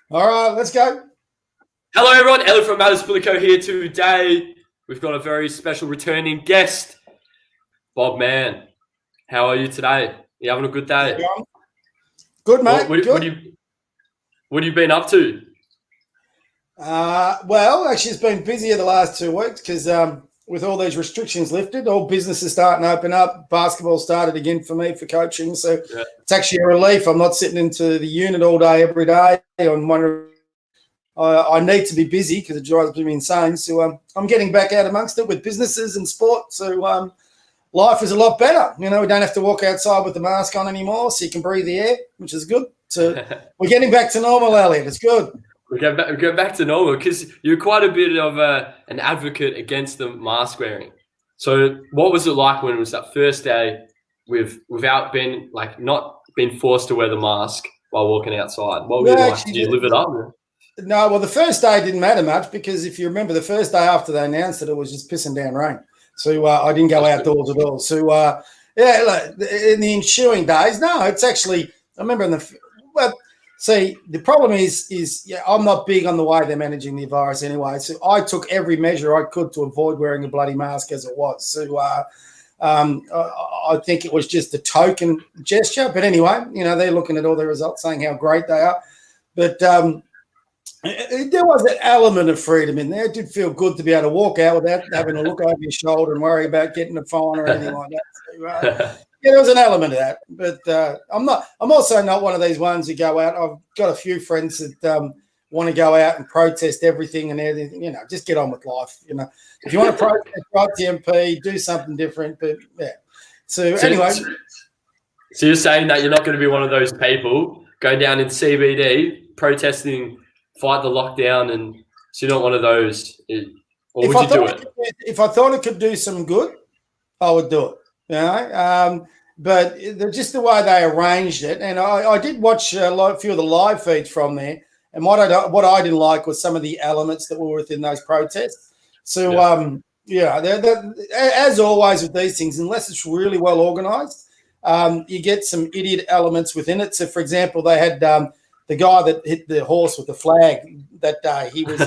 All right, let's go. Hello, everyone. Ellie from Matherspolitico here today. We've got a very special returning guest, Bob Mann. How are you today? You having a good day? Good, mate. What have you been up to? Well, actually, it's been busier the last 2 weeks because with all these restrictions lifted, all businesses starting to open up. Basketball started again for me for coaching, so It's actually a relief. I'm not sitting into the unit all day every day. I'm wondering. I need to be busy because it drives me insane. So I'm getting back out amongst it with businesses and sport. So life is a lot better. You know, we don't have to walk outside with the mask on anymore, so you can breathe the air, which is good. So we're getting back to normal, Elliot. It's good. We go back to normal because you're quite a bit of an advocate against the mask wearing. So what was it like when it was that first day without being not being forced to wear the mask while walking outside? What were you like? Did you live it up? No, well, the first day didn't matter much because if you remember, the first day after they announced it was just pissing down rain. So I didn't go outdoors at all. So, in the ensuing days, no, it's actually – I remember the problem is I'm not big on the way they're managing the virus anyway. So I took every measure I could to avoid wearing a bloody mask as it was. So I think it was just a token gesture. But anyway, you know, they're looking at all their results saying how great they are. But there was an element of freedom in there. It did feel good to be able to walk out without having to look over your shoulder and worry about getting a fine or anything like that. So, there was an element of that. But I'm also not one of these ones who go out. I've got a few friends that want to go out and protest everything and everything. You know, just get on with life. You know, if you want to protest, write to the MP, do something different. But yeah. So anyway. So you're saying that you're not going to be one of those people go down in CBD protesting, fight the lockdown, and so you're not one of those. Or would you do it? If I thought it could do some good, I would do it. You know, but just the way they arranged it, and I did watch a few of the live feeds from there, and what I didn't like was some of the elements that were within those protests. So as always with these things, unless it's really well organised, you get some idiot elements within it. So, for example, they had the guy that hit the horse with the flag that day. He was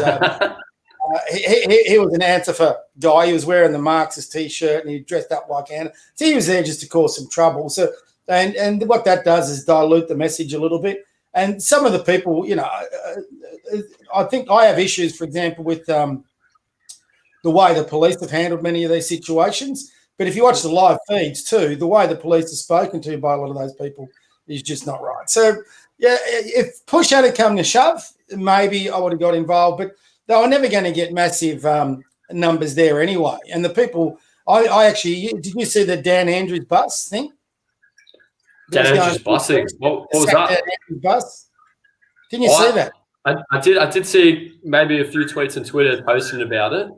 he was an Antifa guy. He was wearing the Marxist T-shirt and he dressed up like Antifa. So he was there just to cause some trouble. So and what that does is dilute the message a little bit. And some of the people, you know, I think I have issues, for example, with the way the police have handled many of these situations. But if you watch the live feeds too, the way the police are spoken to by a lot of those people is just not right. So, yeah, if push had come to shove, maybe I would have got involved. But they were never going to get massive numbers there anyway. And the people, I actually, did you see the Dan Andrews bus thing? Dan Andrews busing. What was that? Dan Andrews bus. Didn't you see that? I did see maybe a few tweets on Twitter posting about it.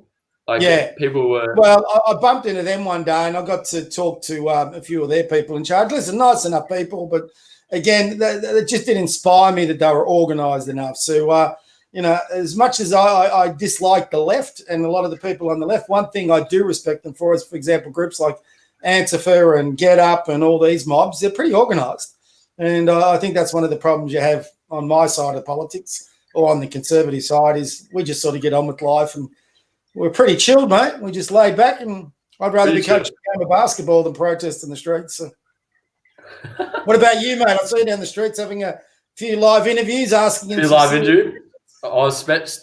People were. Well, I bumped into them one day and I got to talk to a few of their people in charge. Listen, nice enough people, but again, that just didn't inspire me that they were organised enough. So, you know, as much as I dislike the left and a lot of the people on the left, one thing I do respect them for is, for example, groups like Antifa and Get Up and all these mobs, they're pretty organised. And I think that's one of the problems you have on my side of politics or on the conservative side is we just sort of get on with life and we're pretty chilled, mate. We just lay back and I'd rather be coaching a game of basketball than protest in the streets. So. What about you, mate? I see you down the streets having a few live interviews asking. A few live interviews.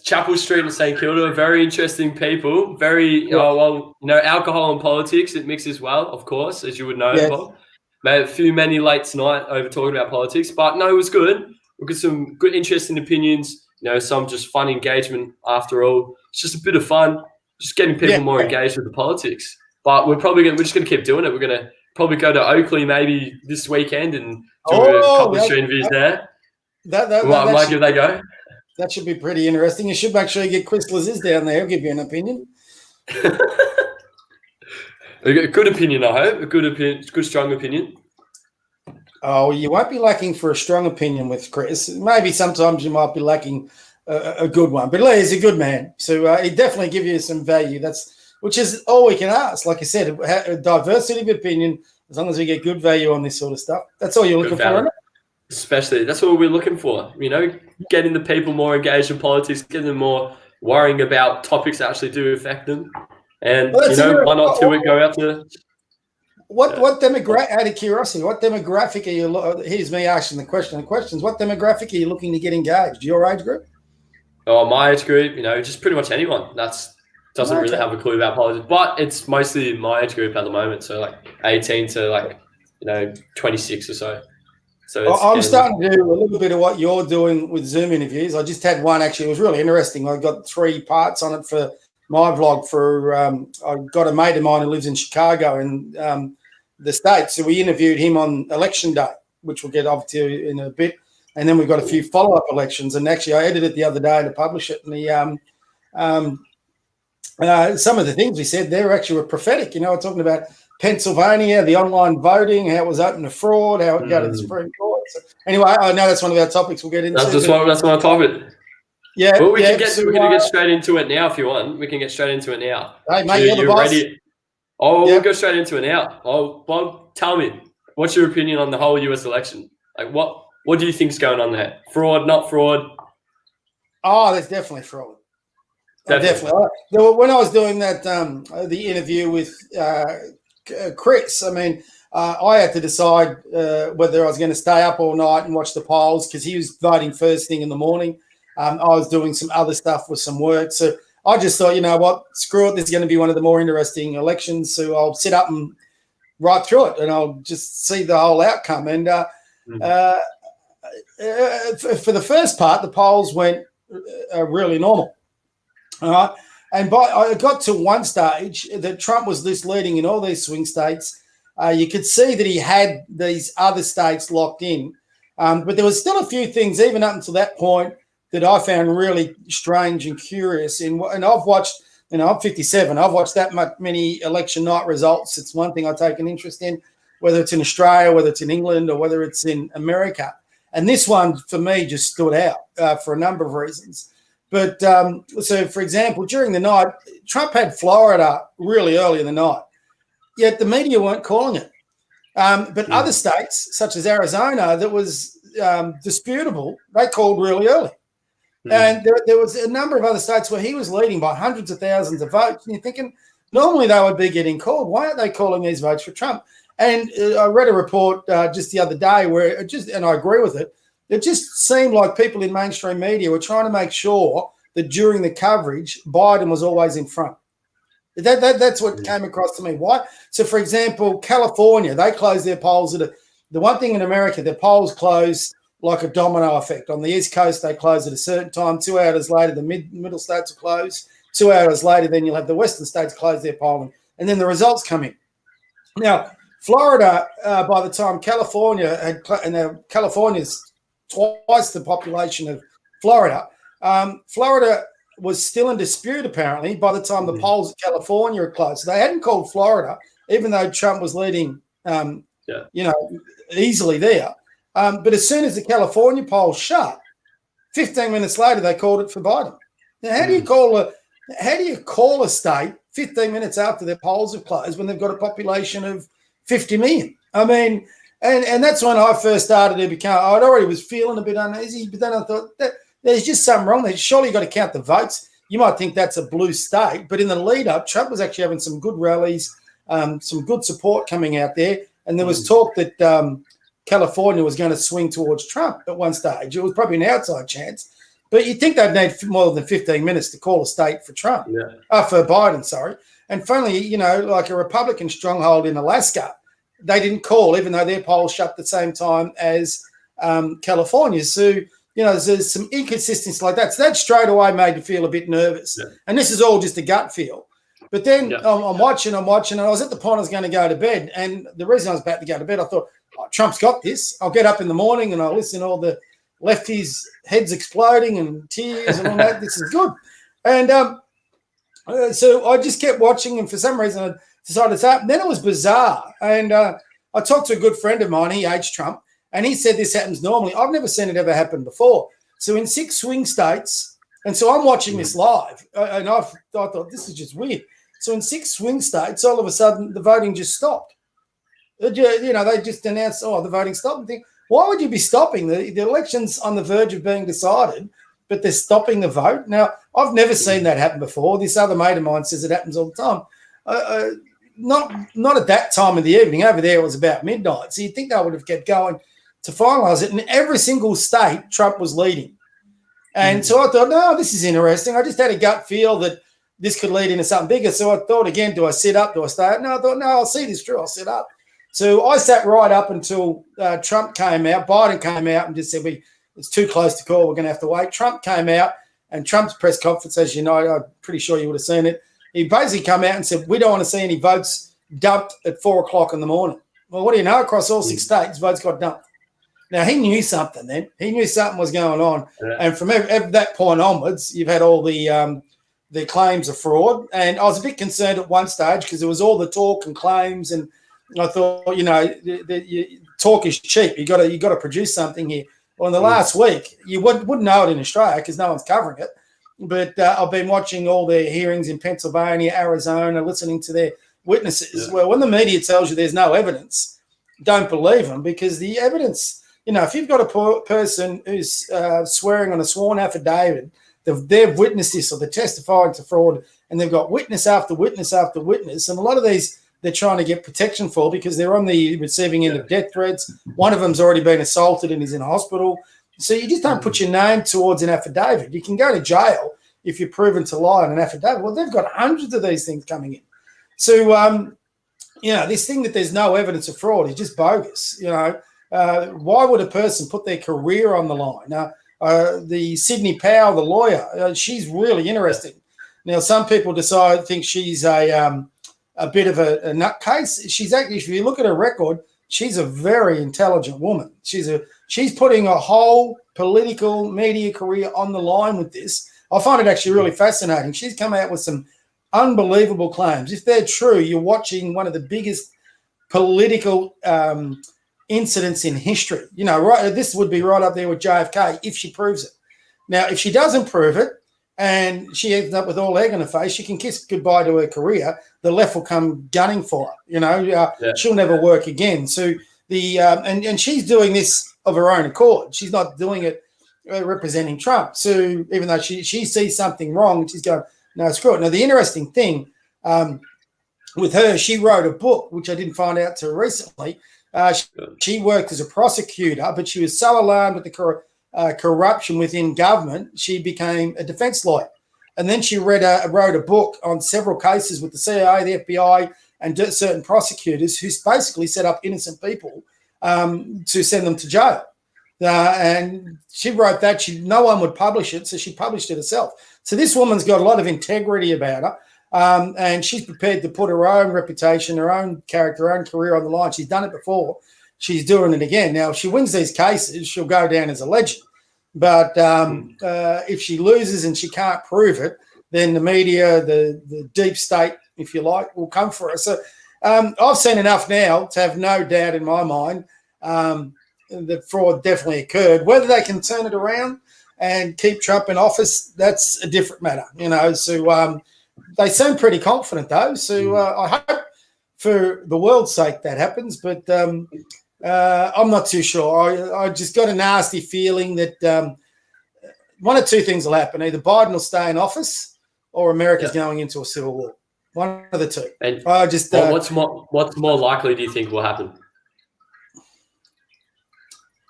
Chapel Street in St Kilda, very interesting people. Very alcohol and politics it mixes well, of course, as you would know. Yes. Made many late tonight over talking about politics, but no, it was good. We got some good, interesting opinions. You know, some just fun engagement. After all, it's just a bit of fun, just getting people more engaged with the politics. But we're just going to keep doing it. We're going to probably go to Oakley maybe this weekend and do a couple of interviews there. Might give that a go. That should be pretty interesting. You should make sure you get Chris Laziz down there. He'll give you an opinion. A good opinion, I hope. A good opinion, good strong opinion. Oh, you won't be lacking for a strong opinion with Chris. Maybe sometimes you might be lacking a good one. But he's a good man. So he definitely give you some value. Which is all we can ask. Like I said, a diversity of opinion, as long as we get good value on this sort of stuff. That's all you're looking for, isn't it? especially. That's what we're looking for. Getting the people more engaged in politics, getting them more worrying about topics that actually do affect them. And, why not do it? Go out to... What demographic, out of curiosity, what demographic are you, here's me asking the questions, what demographic are you looking to get engaged? Your age group? Oh, my age group, just pretty much anyone doesn't really have a clue about politics, but it's mostly my age group at the moment. So like 18 to 26 or so. So I'm starting to do a little bit of what you're doing with Zoom interviews. I just had one, actually. It was really interesting. I got 3 parts on it for my vlog I got a mate of mine who lives in Chicago in the States. So we interviewed him on election day, which we'll get off to in a bit. And then we've got a few follow-up elections. And actually I edited it the other day to publish it. And some of the things we said there actually were prophetic. We're talking about Pennsylvania, the online voting, how it was open to fraud, how it got to the Supreme Court. So anyway, I know that's one of our topics we'll get into. That's my topic. Yeah. Well, we're going to get straight into it now if you want. We can get straight into it now. Hey, mate, you're the boss. Ready? Oh, we'll go straight into it now. Oh, Bob, tell me, what's your opinion on the whole US election? Like, what do you think's going on there? Fraud, not fraud? Oh, there's definitely fraud. Definitely. When I was doing that, the interview with Chris, I mean, I had to decide whether I was going to stay up all night and watch the polls because he was voting first thing in the morning. I was doing some other stuff with some work. So I just thought, you know what, screw it. This is going to be one of the more interesting elections. So I'll sit up and right through it and I'll just see the whole outcome. And for the first part, the polls went really normal. All right. And I got to one stage that Trump was this leading in all these swing states. You could see that he had these other states locked in. But there was still a few things, even up until that point, that I found really strange and curious. And I've watched, I'm 57. I've watched that many election night results. It's one thing I take an interest in, whether it's in Australia, whether it's in England, or whether it's in America. And this one, for me, just stood out for a number of reasons. But so, for example, during the night, Trump had Florida really early in the night, yet the media weren't calling it. But other states, such as Arizona, that was disputable, they called really early. And there was a number of other states where he was leading by hundreds of thousands of votes. And you're thinking, normally they would be getting called. Why aren't they calling these votes for Trump? And I read a report just the other day where and I agree with it, it just seemed like people in mainstream media were trying to make sure that during the coverage, Biden was always in front. That's what came across to me. Why? So, for example, California, they closed their polls the one thing in America, their polls close like a domino effect. On the East Coast, they close at a certain time. 2 hours later, the middle states will close. 2 hours later, then you'll have the western states close their polling. And then the results come in. Now, Florida, by the time California California's twice the population of Florida. Florida was still in dispute, apparently, by the time the polls in California are closed. So they hadn't called Florida, even though Trump was leading, easily there. But as soon as the California polls shut, 15 minutes later, they called it for Biden. Now, how do you call a state 15 minutes after their polls have closed when they've got a population of 50 million? I mean, and that's when I first started to become, I'd already was feeling a bit uneasy, but then I thought, there's just something wrong there. Surely you've got to count the votes. You might think that's a blue state, but in the lead up, Trump was actually having some good rallies, some good support coming out there. And there was talk that California was going to swing towards Trump at one stage. It was probably an outside chance, but you'd think they'd need more than 15 minutes to call a state for Trump, for Biden, sorry. And finally, like a Republican stronghold in Alaska, they didn't call, even though their polls shut at the same time as California. So, there's some inconsistencies like that. So that straight away made you feel a bit nervous. Yeah. And this is all just a gut feel. But then I'm watching, and I was at the point I was going to go to bed. And the reason I was about to go to bed, I thought, Trump's got this. I'll get up in the morning and I'll listen to all the lefties' heads exploding and tears and all that. This is good. And so I just kept watching, and for some reason I decided to start. And then it was bizarre. And I talked to a good friend of mine. He hates Trump. And he said this happens normally. I've never seen it ever happen before. So in 6 swing states, and so I'm watching this live, and I thought, this is just weird. So in 6 swing states, all of a sudden, the voting just stopped. They just announced, the voting stopped. And think, Why would you be stopping? The election's on the verge of being decided, but they're stopping the vote. Now, I've never seen that happen before. This other mate of mine says it happens all the time. Not at that time of the evening. Over there, it was about midnight. So you'd think they would have kept going to finalise it. In every single state, Trump was leading. And so I thought, no, this is interesting. I just had a gut feel that this could lead into something bigger. So I thought again, do I sit up? Do I stay up? No, I thought, no, I'll see this through. I'll sit up. So I sat right up until Trump came out. Biden came out and just said, it's too close to call. We're going to have to wait. Trump came out, and Trump's press conference, as you know, I'm pretty sure you would have seen it. He basically came out and said, we don't want to see any votes dumped at 4 o'clock in the morning. Well, what do you know? Across all 6 states, votes got dumped. Now, he knew something then. He knew something was going on. Yeah. And from that point onwards, you've had all the claims of fraud. And I was a bit concerned at one stage because there was all the talk and claims. And I thought, talk is cheap. You got to produce something here. Well, in the last week, you wouldn't know it in Australia because no one's covering it. But I've been watching all their hearings in Pennsylvania, Arizona, listening to their witnesses. Yeah. Well, when the media tells you there's no evidence, don't believe them because the evidence – if you've got a person who's swearing on a sworn affidavit, they've witnessed this or they're testifying to fraud, and they've got witness after witness after witness, and a lot of these they're trying to get protection for because they're on the receiving end of death threats. One of them's already been assaulted and is in hospital. So you just don't put your name towards an affidavit. You can go to jail if you're proven to lie on an affidavit. Well, they've got hundreds of these things coming in. So, this thing that there's no evidence of fraud is just bogus, Why would a person put their career on the line? Now, the Sydney Powell, the lawyer, she's really interesting. Now, some people think she's a bit of a nutcase. She's actually, if you look at her record, she's a very intelligent woman. She's putting a whole political media career on the line with this. I find it actually really fascinating. She's come out with some unbelievable claims. If they're true, you're watching one of the biggest political incidents in history. This would be right up there with JFK if she proves it. Now, if she doesn't prove it and she ends up with all egg on her face, she can kiss goodbye to her career. The left will come gunning for her. She'll never work again. So and she's doing this of her own accord. She's not doing it representing Trump. So even though she sees something wrong, she's going, no, screw it. Now, the interesting thing with her, she wrote a book, which I didn't find out till recently. She worked as a prosecutor, but she was so alarmed with the corruption within government, she became a defense lawyer. And then she wrote a book on several cases with the CIA, the FBI, and certain prosecutors who basically set up innocent people to send them to jail. And she wrote that. No one would publish it, so she published it herself. So this woman's got a lot of integrity about her. And she's prepared to put her own reputation, her own character, her own career on the line. She's done it before. She's doing it again. Now, if she wins these cases, she'll go down as a legend. But if she loses and she can't prove it, then the media, the deep state, if you like, will come for her. So I've seen enough now to have no doubt in my mind that fraud definitely occurred. Whether they can turn it around and keep Trump in office, that's a different matter. So they seem pretty confident, though. So I hope for the world's sake that happens. But I'm not too sure. I just got a nasty feeling that one of two things will happen. Either Biden will stay in office or America's going into a civil war. One of the two. And what's more likely do you think will happen?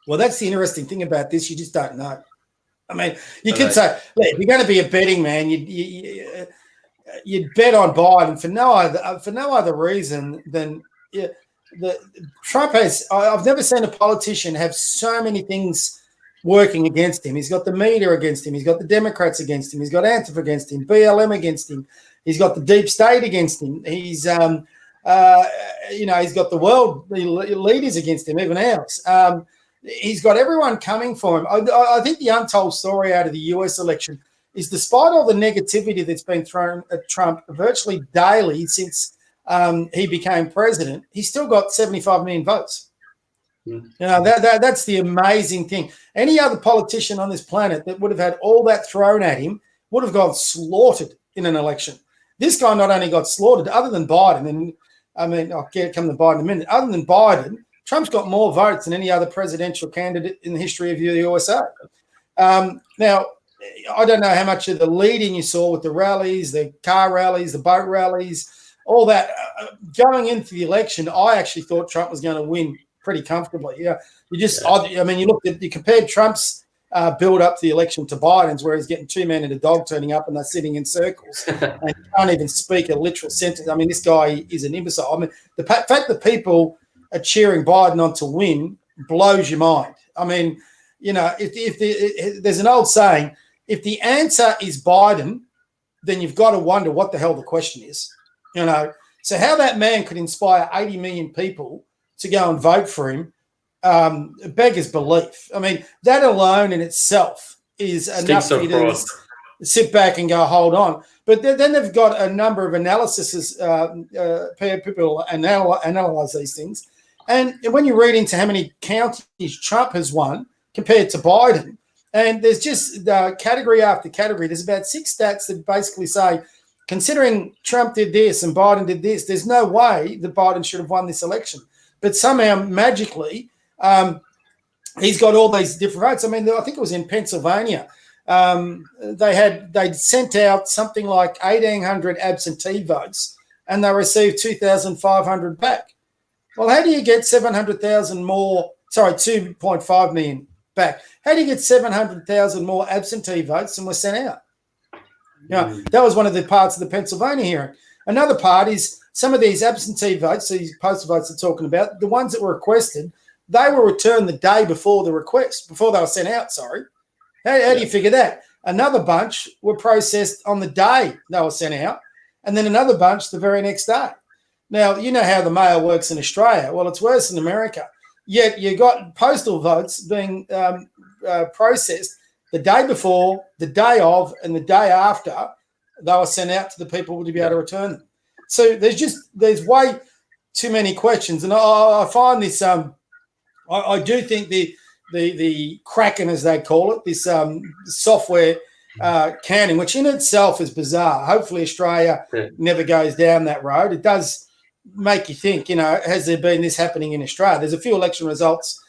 Well, that's the interesting thing about this. You just don't know. I mean, you could say, look, if you're going to be a betting man, you'd bet on Biden for no other reason than Trump has. I've never seen a politician have so many things working against him. He's got the media against him. He's got the Democrats against him. He's got Antifa against him. BLM against him. He's got the deep state against him. He's he's got the world leaders against him, even ours. He's got everyone coming for him. I think the untold story out of the US election is despite all the negativity that's been thrown at Trump virtually daily since he became president, he's still got 75 million votes. That's the amazing thing. Any other politician on this planet that would have had all that thrown at him would have got slaughtered in an election. This guy not only got slaughtered, other than Biden, and I mean, I'll come to Biden in a minute, other than Biden, Trump's got more votes than any other presidential candidate in the history of the USA. Now, I don't know how much of the leading you saw with the rallies, the car rallies, the boat rallies, all that. Going into the election, I actually thought Trump was going to win pretty comfortably. You you compared Trump's build up to the election to Biden's, where he's getting two men and a dog turning up and they're sitting in circles and can't even speak a literal sentence. I mean, this guy is an imbecile. I mean, the fact that people are cheering Biden on to win blows your mind. I mean, there's an old saying, if the answer is Biden, then you've got to wonder what the hell the question is. So how that man could inspire 80 million people to go and vote for him beggars belief. I mean, that alone in itself is enough for you to sit back and go, hold on. But then they've got a number of analyses, people analyze these things. And when you read into how many counties Trump has won compared to Biden, and there's just category after category, there's about 6 stats that basically say, considering Trump did this and Biden did this, there's no way that Biden should have won this election. But somehow, magically, he's got all these different votes. I mean, I think it was in Pennsylvania. They'd sent out something like 1,800 absentee votes, and they received 2,500 back. Well, how do you get 700,000 more? Sorry, 2.5 million back. How do you get 700,000 more absentee votes than were sent out? That was one of the parts of the Pennsylvania hearing. Another part is some of these absentee votes, these postal votes they're talking about, the ones that were requested, they were returned the day before the request, before they were sent out, sorry. How do you figure that? Another bunch were processed on the day they were sent out, and then another bunch the very next day. Now, you know how the mail works in Australia. Well, it's worse in America. Yet you got postal votes being processed the day before, the day of, and the day after they were sent out to the people to be able to return them. So there's way too many questions. And I find this, I do think the Kraken, as they call it, this software counting, which in itself is bizarre. Hopefully Australia never goes down that road. It does make you think, has there been this happening in Australia? There's a few election results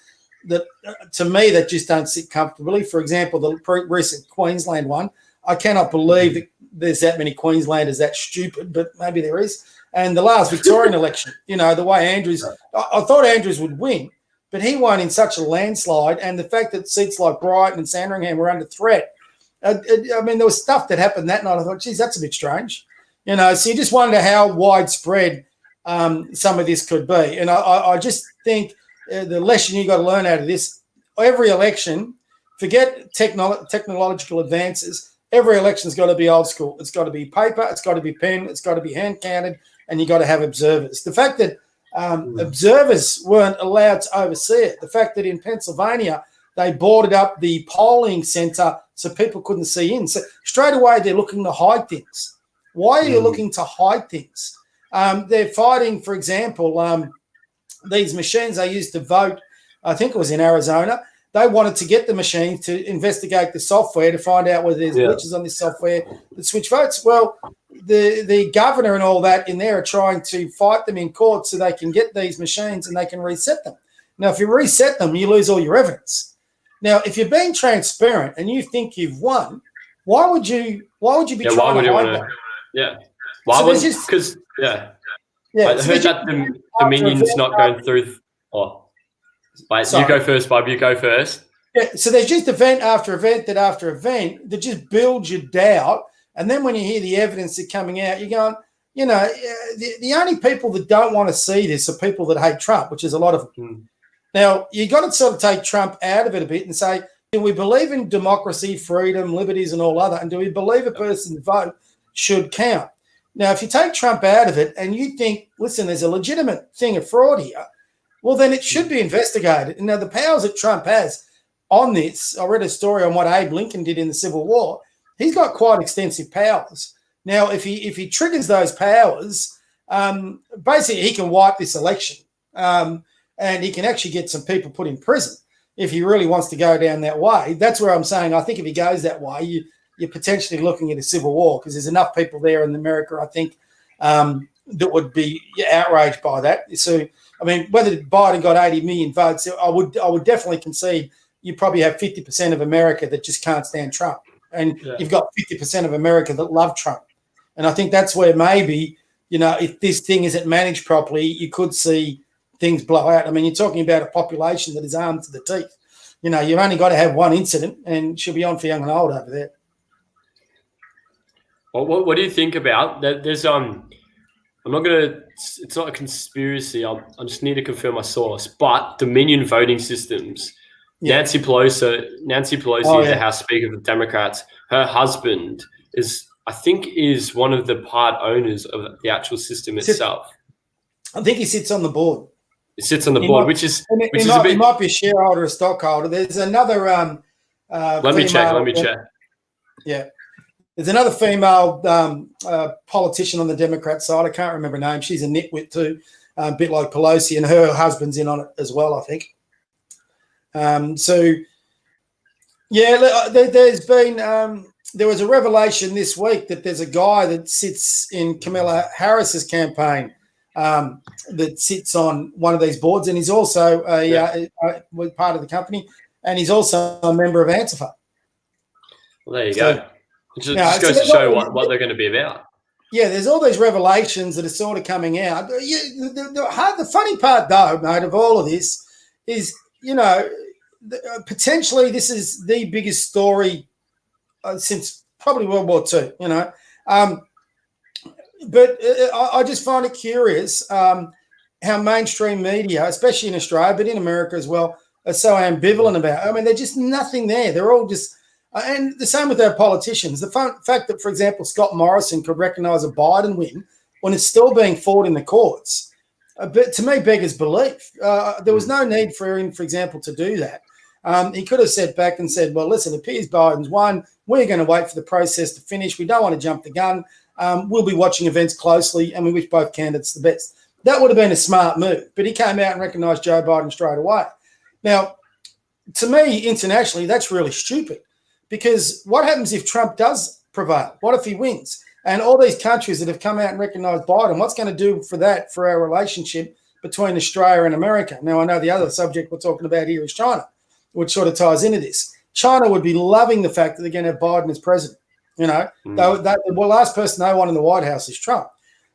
that, to me, that just don't sit comfortably. For example, the recent Queensland one, I cannot believe that there's that many Queenslanders that stupid, but maybe there is. And the last Victorian election, the way Andrews, I thought Andrews would win, but he won in such a landslide. And the fact that seats like Brighton and Sandringham were under threat, there was stuff that happened that night. I thought, geez, that's a bit strange. So you just wonder how widespread some of this could be. And I just think the lesson you got to learn out of this, every election, forget technological advances, every election's got to be old school. It's got to be paper, it's got to be pen, it's got to be hand counted, and you got to have observers. The fact that observers weren't allowed to oversee it, the fact that in Pennsylvania they boarded up the polling centre so people couldn't see in. So straight away they're looking to hide things. Why are you looking to hide things? They're fighting, for example, these machines they used to vote, I think it was in Arizona. They wanted to get the machine to investigate the software to find out whether there's glitches on this software that switch votes. Well, the governor and all that in there are trying to fight them in court so they can get these machines and they can reset them. Now, if you reset them, you lose all your evidence. Now, if you're being transparent and you think you've won, why would you be trying to hide that? Yeah. Why would because I heard that the Dominion's not going through. You go first, Bob. You go first. Yeah, so there's just event after event that just builds your doubt. And then when you hear the evidence that's coming out, you're going, the only people that don't want to see this are people that hate Trump, which is a lot of them. Now, you got to sort of take Trump out of it a bit and say, do we believe in democracy, freedom, liberties, and all other? And do we believe a person's vote should count? Now, if you take Trump out of it and you think, listen, there's a legitimate thing of fraud here, well, then it should be investigated. And now the powers that Trump has on this, I read a story on what Abe Lincoln did in the Civil War. He's got quite extensive powers. Now, if he triggers those powers, basically he can wipe this election and he can actually get some people put in prison if he really wants to go down that way. That's where I'm saying I think if he goes that way, you're potentially looking at a civil war because there's enough people there in America, I think, that would be outraged by that. So, I mean, whether Biden got 80 million votes, I would definitely concede you probably have 50% of America that just can't stand Trump. And you've got 50% of America that love Trump. And I think that's where maybe, if this thing isn't managed properly, you could see things blow out. I mean, you're talking about a population that is armed to the teeth. You've only got to have one incident and she'll be on for young and old over there. Well, what do you think about that? There's it's not a conspiracy. I just need to confirm my source, but Dominion voting systems. Yeah. Nancy Pelosi, the House Speaker of the Democrats, her husband is one of the part owners of the actual system itself. I think he sits on the board. He sits on the board, which is he might be a shareholder or stockholder. There's another. Let me check. Yeah. There's another female politician on the Democrat side. I can't remember her name. She's a nitwit too, a bit like Pelosi, and her husband's in on it as well, I think. There was a revelation this week that there's a guy that sits in Kamala Harris's campaign that sits on one of these boards, and he's also part of the company, and he's also a member of Antifa. Well, there you go. Just goes to show what they're going to be about. Yeah, there's all these revelations that are sort of coming out. The funny part, though, mate, of all of this is, potentially this is the biggest story since probably World War II, But I just find it curious how mainstream media, especially in Australia, but in America as well, are so ambivalent about it. I mean, there's just nothing there. They're all just... and the same with our politicians. The fact that, for example, Scott Morrison could recognise a Biden win when it's still being fought in the courts, but to me, beggars belief. There was no need for him, for example, to do that. He could have sat back and said, well, listen, it appears Biden's won. We're going to wait for the process to finish. We don't want to jump the gun. We'll be watching events closely, and we wish both candidates the best. That would have been a smart move, but he came out and recognised Joe Biden straight away. Now, to me, internationally, that's really stupid. Because what happens if Trump does prevail? What if he wins? And all these countries that have come out and recognised Biden, what's going to do for our relationship between Australia and America? Now, I know the other subject we're talking about here is China, which sort of ties into this. China would be loving the fact that they're going to have Biden as president. The last person they want in the White House is Trump.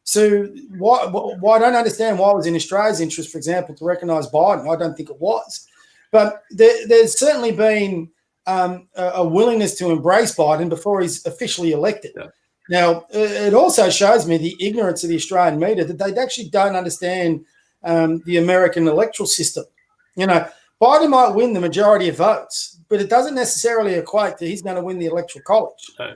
So why I don't understand why it was in Australia's interest, for example, to recognise Biden. I don't think it was. But there's certainly been a willingness to embrace Biden before he's officially elected. Yeah. Now, it also shows me the ignorance of the Australian media that they actually don't understand the American electoral system. Biden might win the majority of votes, but it doesn't necessarily equate to he's going to win the electoral college. No.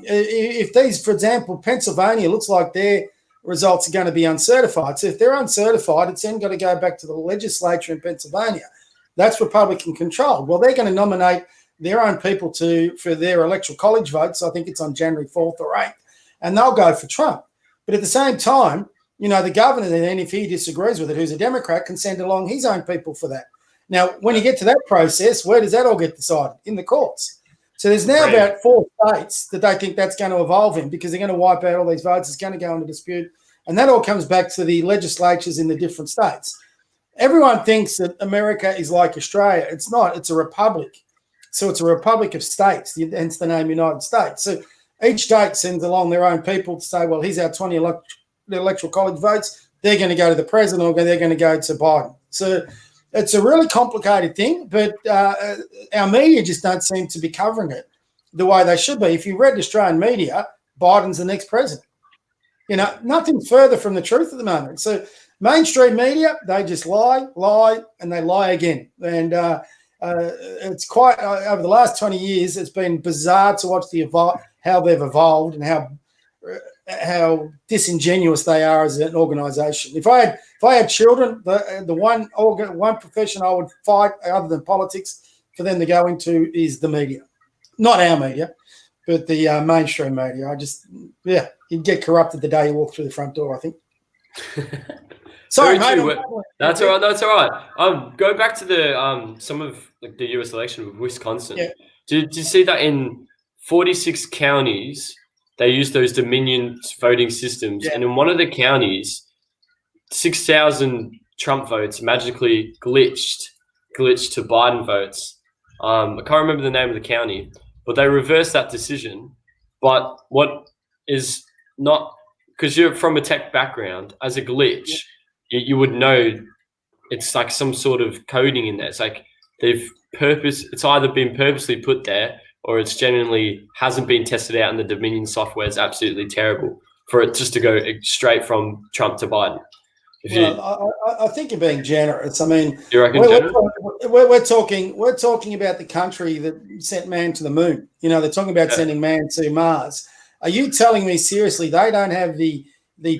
If these, for example, Pennsylvania looks like their results are going to be uncertified. So if they're uncertified, it's then got to go back to the legislature in Pennsylvania. That's Republican controlled. Well, they're going to nominate their own people for their electoral college votes. I think it's on January 4th or 8th, and they'll go for Trump. But at the same time, the governor then, if he disagrees with it, who's a Democrat, can send along his own people for that. Now, when you get to that process, where does that all get decided? In the courts. So there's now about 4 states that they think that's going to evolve in because they're going to wipe out all these votes. It's going to go into dispute. And that all comes back to the legislatures in the different states. Everyone thinks that America is like Australia. It's not. It's a republic. So it's a republic of states, hence the name United States. So each state sends along their own people to say, well, here's our 20 electoral college votes. They're going to go to the president or they're going to go to Biden. So it's a really complicated thing, but our media just don't seem to be covering it the way they should be. If you read Australian media, Biden's the next president. Nothing further from the truth at the moment. So mainstream media, they just lie, and they lie again. And it's quite over the last 20 years, it's been bizarre to watch how they've evolved and how disingenuous they are as an organisation. If I had children, the one profession I would fight other than politics for them to go into is the media, not our media, but the mainstream media. You'd get corrupted the day you walk through the front door, I think. Sorry, mate. That's all right. That's all right. Go back to the some of the U.S. election with Wisconsin. Yeah. Did you see that in 46 counties they used those Dominion voting systems. And in one of the counties, 6,000 Trump votes magically glitched to Biden votes. I can't remember the name of the county, but they reversed that decision. But what is not, because you're from a tech background, as a glitch, you would know it's like some sort of coding in there. It's like it's either been purposely put there or it's genuinely hasn't been tested out and the Dominion software is absolutely terrible for it just to go straight from Trump to Biden. I think you're being generous. I mean, you reckon we're talking about the country that sent man to the moon. They're talking about sending man to Mars. Are you telling me seriously they don't have the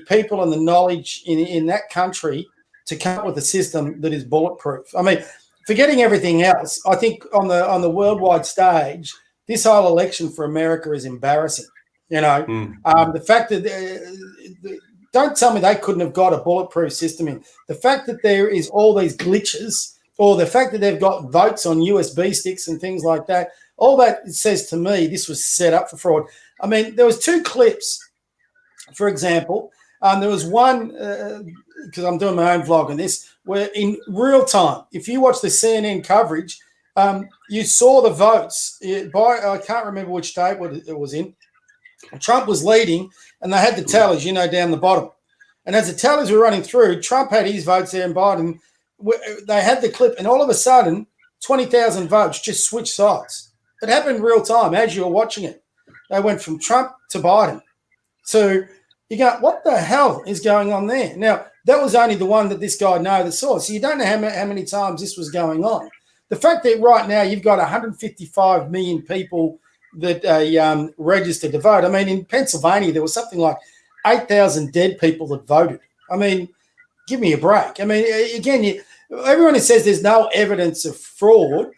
people and the knowledge in that country to come up with a system that is bulletproof? I mean, forgetting everything else, I think on the worldwide stage, this whole election for America is embarrassing. The fact that don't tell me they couldn't have got a bulletproof system in. The fact that there is all these glitches, or the fact that they've got votes on USB sticks and things like that, all that says to me this was set up for fraud. I mean, there was 2 clips, for example. There was one, because I'm doing my own vlog on this, where in real time, if you watch the CNN coverage, you saw the votes. I can't remember which state it was in. Trump was leading, and they had the tellers, down the bottom. And as the tellers were running through, Trump had his votes there and Biden. They had the clip, and all of a sudden, 20,000 votes just switched sides. It happened in real time as you were watching it. They went from Trump to Biden. So you go, what the hell is going on there? Now, that was only the one that this guy the source. So you don't know how many times this was going on. The fact that right now you've got 155 million people that registered to vote. I mean, in Pennsylvania, there was something like 8,000 dead people that voted. I mean, give me a break. I mean, again, everyone who says there's no evidence of fraud,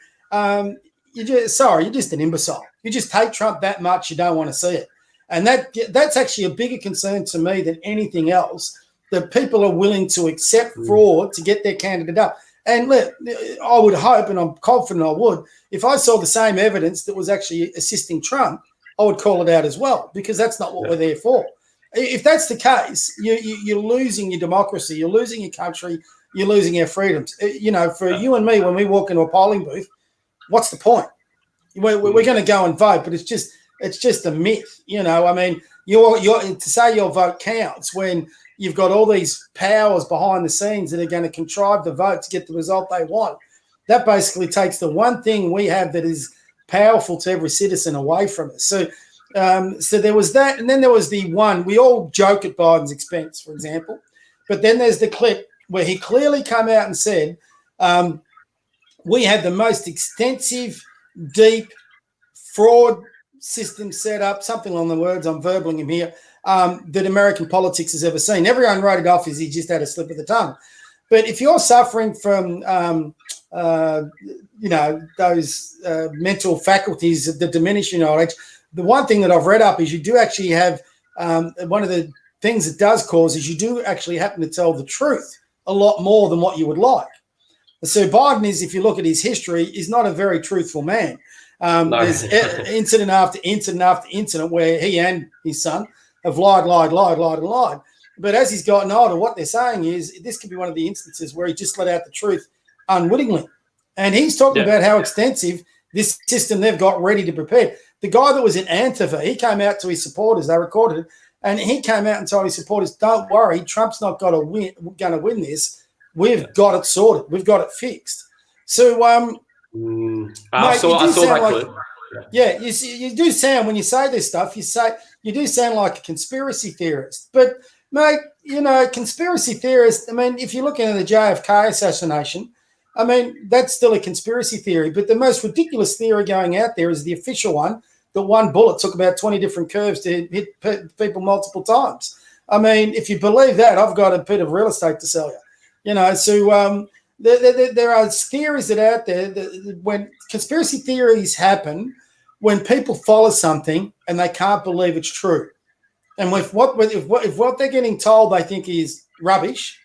you're just an imbecile. You just hate Trump that much, you don't want to see it. And that's actually a bigger concern to me than anything else, that people are willing to accept fraud to get their candidate up. And look, I would hope, and I'm confident I would, if I saw the same evidence that was actually assisting Trump, I would call it out as well, because that's not what we're there for. If that's the case, you're losing your democracy, you're losing your country, you're losing our freedoms. For you and me, when we walk into a polling booth, what's the point? We're going to go and vote, but it's just a myth. I mean, to say your vote counts when you've got all these powers behind the scenes that are going to contrive the vote to get the result they want. That basically takes the one thing we have that is powerful to every citizen away from us. So there was that, and then there was the one, we all joke at Biden's expense, for example, but then there's the clip where he clearly came out and said, we had the most extensive, deep fraud system set up, something along the words, I'm verbling him here, that American politics has ever seen. Everyone wrote it off as he just had a slip of the tongue. But if you're suffering from, those mental faculties that diminish your knowledge, the one thing that I've read up is you do actually have one of the things it does cause is you do actually happen to tell the truth a lot more than what you would like. So Biden is, if you look at his history, is not a very truthful man. No. There's incident after incident after incident where he and his son have lied. But as he's gotten older, what they're saying is this could be one of the instances where he just let out the truth unwittingly. And he's talking about how extensive this system they've got ready to prepare. The guy that was in Antifa, he came out to his supporters, they recorded it, and he came out and told his supporters, don't worry, Trump's not going to win this. We've got it sorted. We've got it fixed. So, I saw that clip. Yeah, you do sound, when you say this stuff, you do sound like a conspiracy theorist. But, mate, conspiracy theorists, I mean, if you're looking at the JFK assassination, I mean, that's still a conspiracy theory. But the most ridiculous theory going out there is the official one, that one bullet took about 20 different curves to hit people multiple times. I mean, if you believe that, I've got a bit of real estate to sell you. So there are theories that are out there that when conspiracy theories happen, when people follow something and they can't believe it's true. And if what they're getting told they think is rubbish,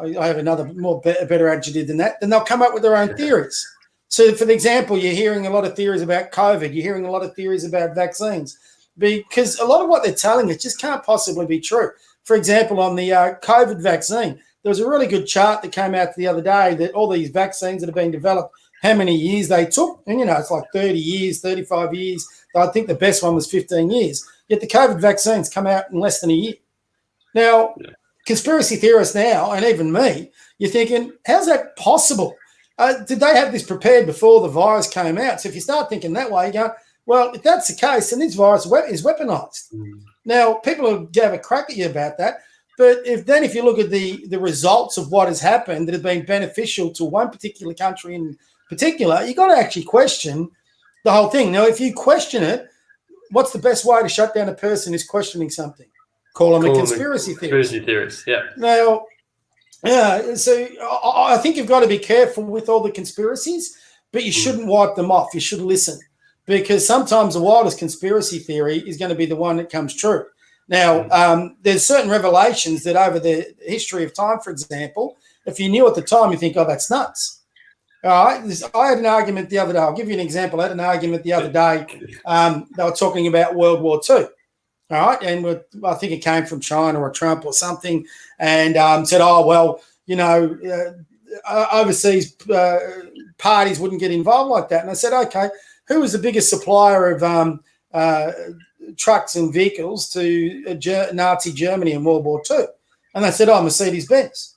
I have another better adjective than that, then they'll come up with their own theories. So, for example, you're hearing a lot of theories about COVID. You're hearing a lot of theories about vaccines. because a lot of what they're telling us just can't possibly be true. For example, on the COVID vaccine, there was a really good chart that came out the other day that all these vaccines that have been developed, how many years they took. And, it's like 30 years, 35 years. I think the best one was 15 years. Yet the COVID vaccines come out in less than a year. Now, conspiracy theorists now, and even me, you're thinking, how's that possible? Did they have this prepared before the virus came out? So if you start thinking that way, you go, well, if that's the case, then this virus is weaponized. Now, people will have a crack at you about that. But if you look at the results of what has happened that have been beneficial to one particular country in particular, you've got to actually question the whole thing. Now, if you question it, what's the best way to shut down a person who's questioning something? Call them a conspiracy theorist. Conspiracy theorist, yeah. Now, so I think you've got to be careful with all the conspiracies, but you shouldn't wipe them off. You should listen, because sometimes the wildest conspiracy theory is going to be the one that comes true. Now, there's certain revelations that over the history of time, for example, if you knew at the time, you think, oh, that's nuts. All right. I had an argument the other day. I'll give you an example. I had an argument the other day. They were talking about World War II. All right. And I think it came from China or Trump or something, and said, oh, well, overseas parties wouldn't get involved like that. And I said, okay, who was the biggest supplier of trucks and vehicles to Nazi Germany in World War II? And they said, oh, Mercedes-Benz.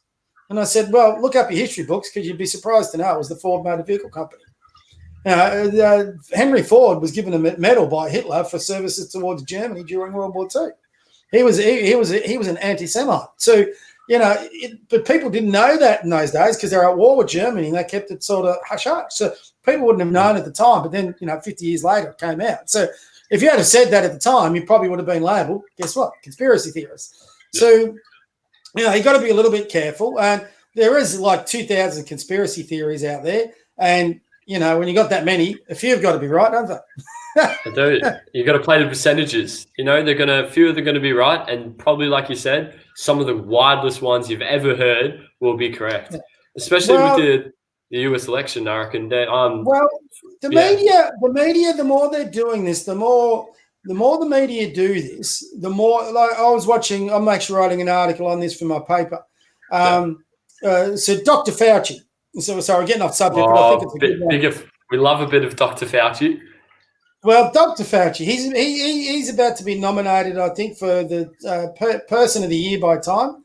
And I said, well, look up your history books, because you'd be surprised to know it was the Ford Motor Vehicle Company. Henry Ford was given a medal by Hitler for services towards Germany during World War II. He was an anti-Semite. So, but people didn't know that in those days because they were at war with Germany, and they kept it sort of hush-hush. So people wouldn't have known at the time, but then, 50 years later it came out. So if you had have said that at the time, you probably would have been labelled, guess what, conspiracy theorists. So, you got to be a little bit careful. And there is like 2,000 conspiracy theories out there. And, when you got that many, a few have got to be right, don't they? I do. You got to play the percentages. Few of them are going to be right, and probably, like you said, some of the wildest ones you've ever heard will be correct. Especially with the US election, I reckon. The media, the more they're doing this, the more the media do this, the more, like I'm actually writing an article on this for my paper. So Dr. Fauci. So sorry, getting off subject, but I think it's a good one. We love a bit of Dr. Fauci. Well, Dr. Fauci, he's about to be nominated, I think, for the Person of the Year by Time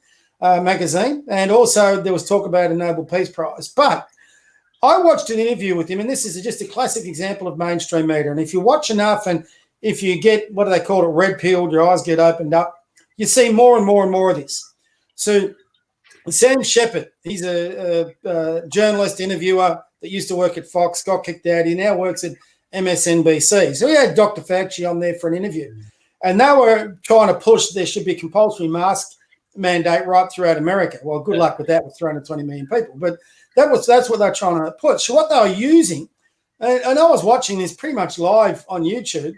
magazine, and also there was talk about a Nobel Peace Prize. But I watched an interview with him, and this is just a classic example of mainstream media. And if you watch enough, and if you get, what do they call it, red pilled, your eyes get opened up, you see more and more and more of this. So Sam Shepard, he's a journalist, interviewer that used to work at Fox, got kicked out. He now works at MSNBC. So he had Dr. Fauci on there for an interview. And they were trying to push there should be a compulsory mask mandate right throughout America. Well, good luck with that with 320 million people. But that's what they're trying to push. So what they were using, and I was watching this pretty much live on YouTube,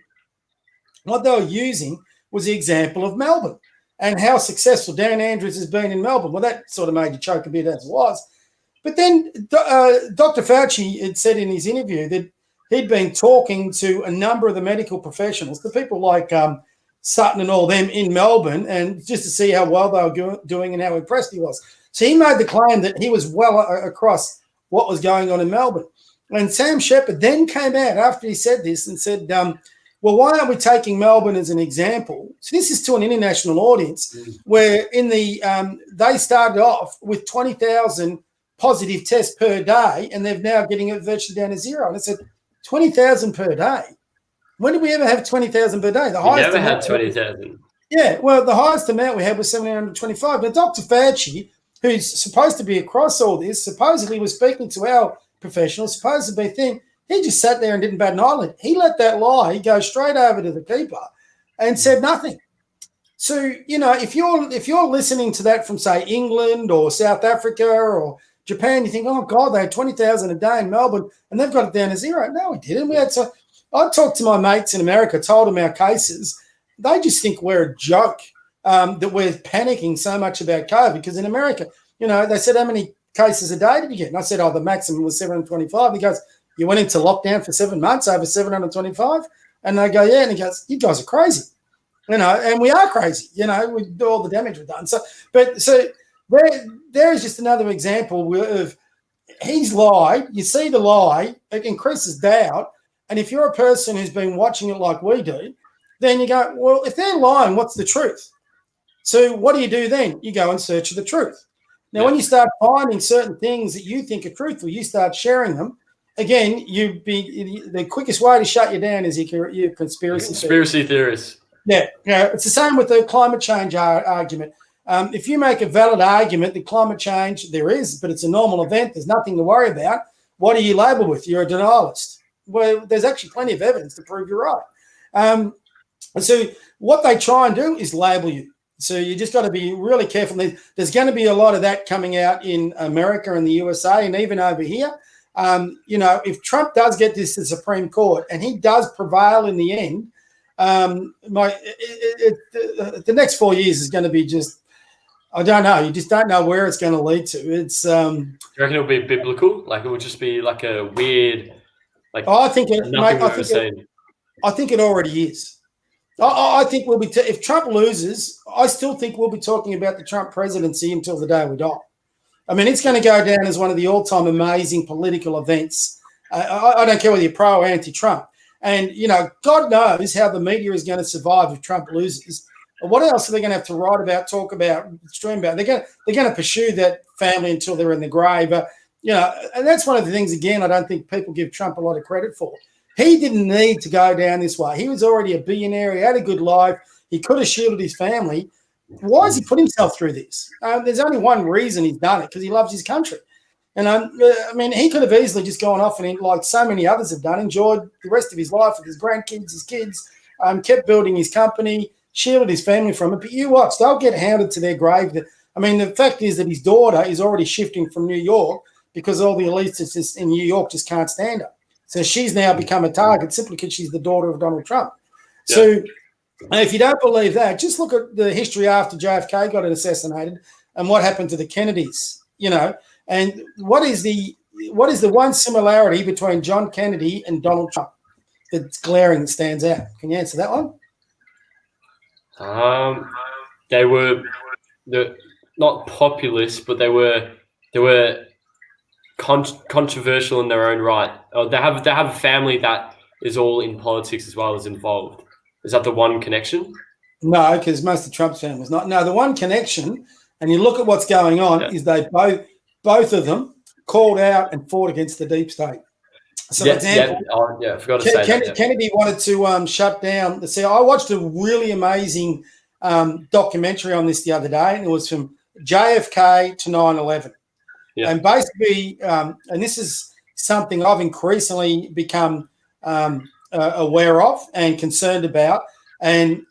what they were using was the example of Melbourne and how successful Dan Andrews has been in Melbourne. Well, that sort of made you choke a bit as it was. But then Dr. Fauci had said in his interview that he'd been talking to a number of the medical professionals, the people like Sutton and all them in Melbourne, and just to see how well they were doing and how impressed he was. So he made the claim that he was well across what was going on in Melbourne. And Sam Shepard then came out after he said this and said, well, why aren't we taking Melbourne as an example? So this is to an international audience where they started off with 20,000 positive tests per day, and they're now getting it virtually down to zero. And I said, 20,000 per day? When did we ever have 20,000 per day? The highest never had 20,000. Yeah, well, the highest amount we had was 725. Now, Dr. Fauci, who's supposed to be across all this, supposedly was speaking to our professionals, supposed to be thing. He just sat there and didn't bat an eyelid. He let that lie go straight over to the keeper and said nothing. So, if you're listening to that from, say, England or South Africa or Japan, you think, oh, God, they had 20,000 a day in Melbourne and they've got it down to zero. No, we didn't. I talked to my mates in America, told them our cases. They just think we're a joke, that we're panicking so much about COVID, because in America, they said, how many cases a day did you get? And I said, the maximum was 725. He goes, you went into lockdown for 7 months, over 725? And they go, yeah. And he goes, you guys are crazy, and we are crazy, with all the damage we've done. So there is just another example of he's lied. You see the lie, it increases doubt. And if you're a person who's been watching it like we do, then you go, well, if they're lying, what's the truth? So what do you do then? You go in search of the truth. Now, when you start finding certain things that you think are truthful, you start sharing them. Again, the quickest way to shut you down is your conspiracy theorists. Yeah, it's the same with the climate change argument. If you make a valid argument that climate change there is, but it's a normal event, there's nothing to worry about, what are you labelled with? You're a denialist. Well, there's actually plenty of evidence to prove you're right. And so what they try and do is label you. So you just got to be really careful. There's going to be a lot of that coming out in America and the USA and even over here. If Trump does get this to the Supreme Court and he does prevail in the end, the next 4 years is going to be just, I don't know. You just don't know where it's going to lead to. It's. Do you reckon it'll be biblical? Like it will just be like a weird. I think it already is. I think we'll be if Trump loses, I still think we'll be talking about the Trump presidency until the day we die. I mean, it's going to go down as one of the all-time amazing political events. I don't care whether you're pro or anti-Trump. And, God knows how the media is going to survive if Trump loses. What else are they going to have to write about, talk about, stream about? They're going to pursue that family until they're in the grave. And that's one of the things, again, I don't think people give Trump a lot of credit for. He didn't need to go down this way. He was already a billionaire. He had a good life. He could have shielded his family. Why has he put himself through this? There's only one reason he's done it, because he loves his country. And he could have easily just gone off and, like so many others have done, enjoyed the rest of his life with his grandkids, his kids, kept building his company, shielded his family from it. But you watch, they'll get hounded to their grave. The fact is that his daughter is already shifting from New York because all the elites in New York just can't stand her. So she's now become a target simply because she's the daughter of Donald Trump. Yeah. So if you don't believe that, just look at the history after JFK got assassinated and what happened to the Kennedys, and what is the one similarity between John Kennedy and Donald Trump that's glaring, that stands out? Can you answer that one? They were not populist, but they were controversial in their own right. They have a family that is all in politics as well as involved. Is that the one connection? No, because most of Trump's family is not. No, the one connection, and you look at what's going on, is they both of them called out and fought against the deep state. So, for example, I forgot to say that. Kennedy wanted to shut down. See, I watched a really amazing documentary on this the other day, and it was from JFK to 9/11. Yeah. And basically, and this is something I've increasingly become aware of and concerned about, and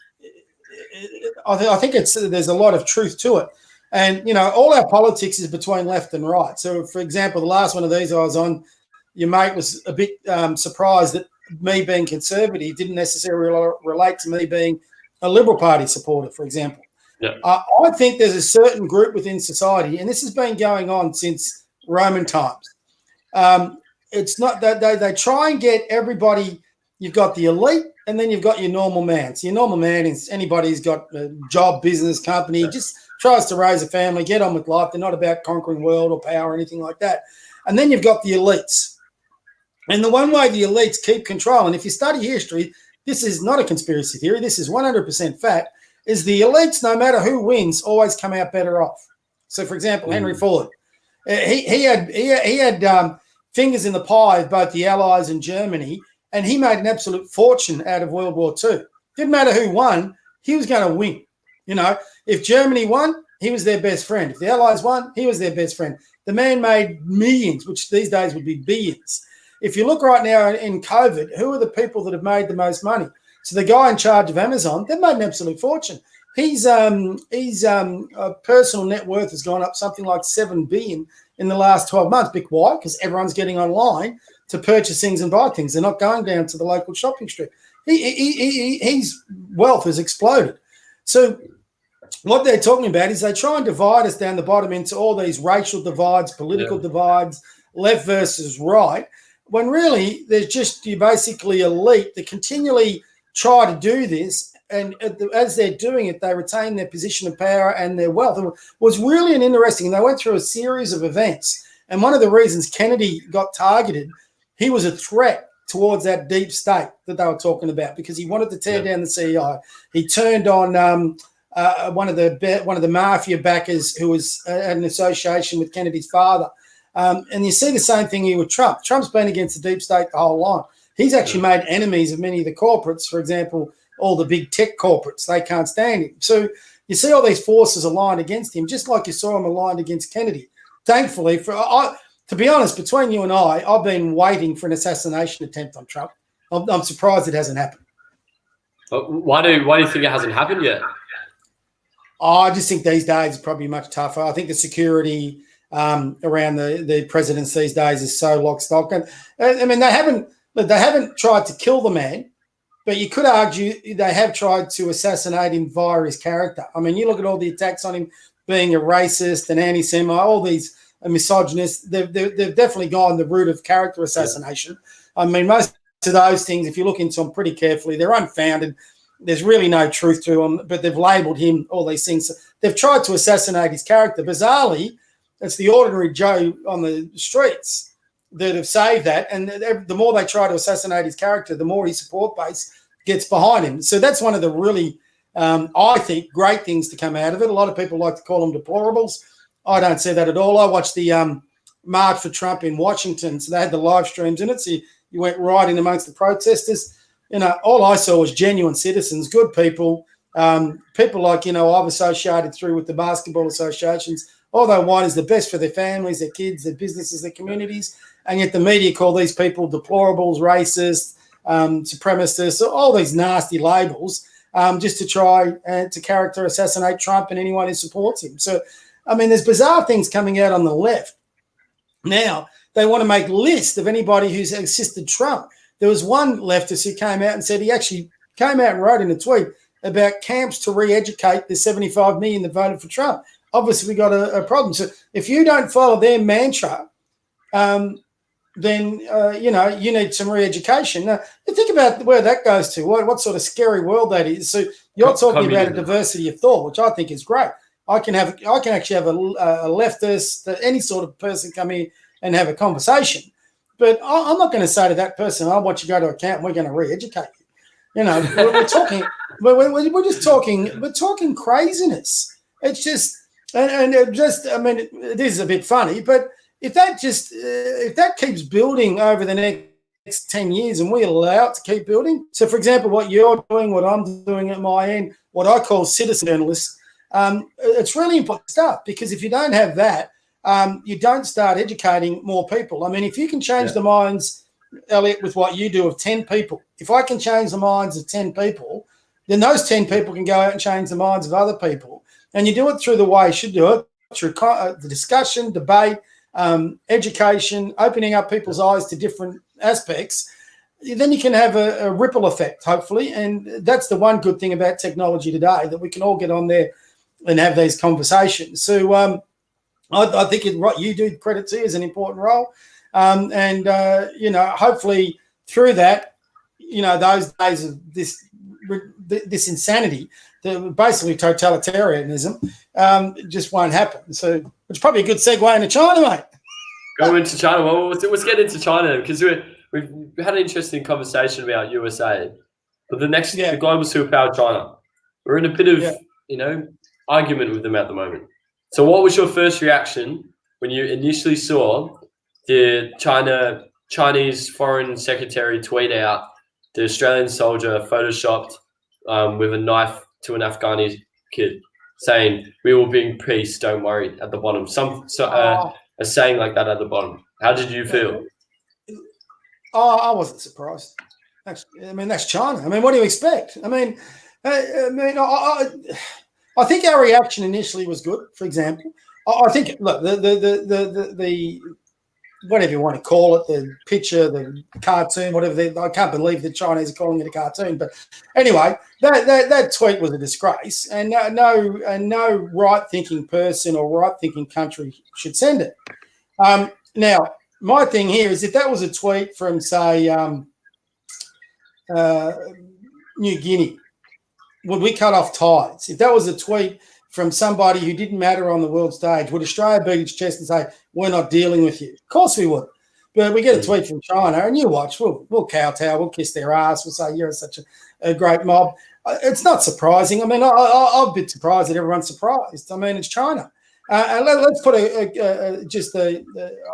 I think there's a lot of truth to it. And, all our politics is between left and right. So, for example, the last one of these I was on, your mate was a bit surprised that me being conservative didn't necessarily relate to me being a Liberal Party supporter, for example. Yeah. I think there's a certain group within society, and this has been going on since Roman times. It's not that they try and get everybody. You've got the elite, and then you've got your normal man. So your normal man is anybody who's got a job, business, company, just tries to raise a family, get on with life. They're not about conquering world or power or anything like that. And then you've got the elites. And the one way the elites keep control, and if you study history, this is not a conspiracy theory, this is 100% fact, is the elites, no matter who wins, always come out better off. So, for example, Henry Ford, he had fingers in the pie of both the Allies and Germany, and he made an absolute fortune out of World War II. Didn't matter who won, he was going to win. If Germany won, he was their best friend. If the Allies won, he was their best friend. The man made millions, which these days would be billions. If you look right now in COVID, who are the people that have made the most money? So the guy in charge of Amazon, they've made an absolute fortune. His personal net worth has gone up something like $7 billion in the last 12 months. Why? Because everyone's getting online to purchase things and buy things. They're not going down to the local shopping street. His wealth has exploded. So what they're talking about is they try and divide us down the bottom into all these racial divides, political divides, left versus right. when really there's just you basically elite that continually try to do this, and as they're doing it, they retain their position of power and their wealth. It was really an interesting, and they went through a series of events. And one of the reasons Kennedy got targeted, he was a threat towards that deep state that they were talking about because he wanted to tear down the CEI. He turned on one of the mafia backers who was an association with Kennedy's father. And you see the same thing here with Trump. Trump's been against the deep state the whole line. He's actually made enemies of many of the corporates. For example, all the big tech corporates, they can't stand him. So you see all these forces aligned against him, just like you saw him aligned against Kennedy. Thankfully, to be honest, between you and I've been waiting for an assassination attempt on Trump. I'm surprised it hasn't happened. Why do you think it hasn't happened yet? I just think these days is probably much tougher. I think the security around the presidents these days is so lock stock. And I mean, they haven't tried to kill the man, but you could argue they have tried to assassinate him via his character. I mean, you look at all the attacks on him being a racist, an anti-Semite, all these misogynists. They've definitely gone the route of character assassination. I mean, most of those things, if you look into them pretty carefully, they're unfounded. There's really no truth to them, but they've labelled him all these things. They've tried to assassinate his character. Bizarrely, it's the ordinary Joe on the streets that have saved that. And the more they try to assassinate his character, the more his support base gets behind him. So that's one of the really, I think, great things to come out of it. A lot of people like to call them deplorables. I don't see that at all. I watched the March for Trump in Washington. So they had the live streams in it. So you went right in amongst the protesters. You know, all I saw was genuine citizens, good people, people like, I've associated through with the basketball associations. All they want is the best for their families, their kids, their businesses, their communities. And yet the media call these people deplorables, racist, supremacists, all these nasty labels just to try to character assassinate Trump and anyone who supports him. So, I mean, there's bizarre things coming out on the left. Now, they want to make lists of anybody who's assisted Trump. There was one leftist who came out and said he actually came out and wrote in a tweet about camps to re-educate the 75 million that voted for Trump. Obviously, we got a problem. So if you don't follow their mantra, then, you need some re-education. Now, you think about where that goes to, what sort of scary world that is. So you're talking about a diversity of thought, which I think is great. I can actually have a leftist, any sort of person come in and have a conversation. But I'm not going to say to that person, I want you to go to a camp and we're going to re-educate you. We're talking, we're talking craziness. It's just, it is a bit funny, but if that keeps building over the next 10 years and we allow it to keep building. So, for example, what you're doing, what I'm doing at my end, what I call citizen journalists, it's really important stuff because if you don't have that, you don't start educating more people. I mean, if you can change the minds, Elliot, with what you do of 10 people, if I can change the minds of 10 people, then those 10 people can go out and change the minds of other people. And you do it through the way you should do it, through the discussion, debate, education, opening up people's eyes to different aspects. Then you can have a ripple effect, hopefully. And that's the one good thing about technology today, that we can all get on there and have these conversations. So I think what you do, credit to you, is an important role. Hopefully through that, those days of this insanity, basically totalitarianism, just won't happen. So it's probably a good segue into China, mate. Go into China. Well, let's get into China because we've had an interesting conversation about USA, but the global superpower China. We're in a bit of argument with them at the moment. So what was your first reaction when you initially saw the Chinese foreign secretary tweet out the Australian soldier photoshopped with a knife to an Afghani kid saying, "We will bring peace, don't worry," at the bottom. A saying like that at the bottom. How did you feel? I wasn't surprised. That's China. I mean, what do you expect? I think our reaction initially was good. For example, I think look the whatever you want to call it, the picture, the cartoon, whatever. I can't believe the Chinese are calling it a cartoon. But anyway, that tweet was a disgrace, and no right-thinking person or right-thinking country should send it. Now, my thing here is if that was a tweet from, say, New Guinea, would we cut off ties? If that was a tweet from somebody who didn't matter on the world stage, would Australia beat its chest and say, we're not dealing with you? Of course we would. But we get a tweet from China, and you watch, we'll kowtow, we'll kiss their ass, we'll say you're such a great mob. It's not surprising. I mean, I'm a bit surprised that everyone's surprised. I mean, it's China. And let's put I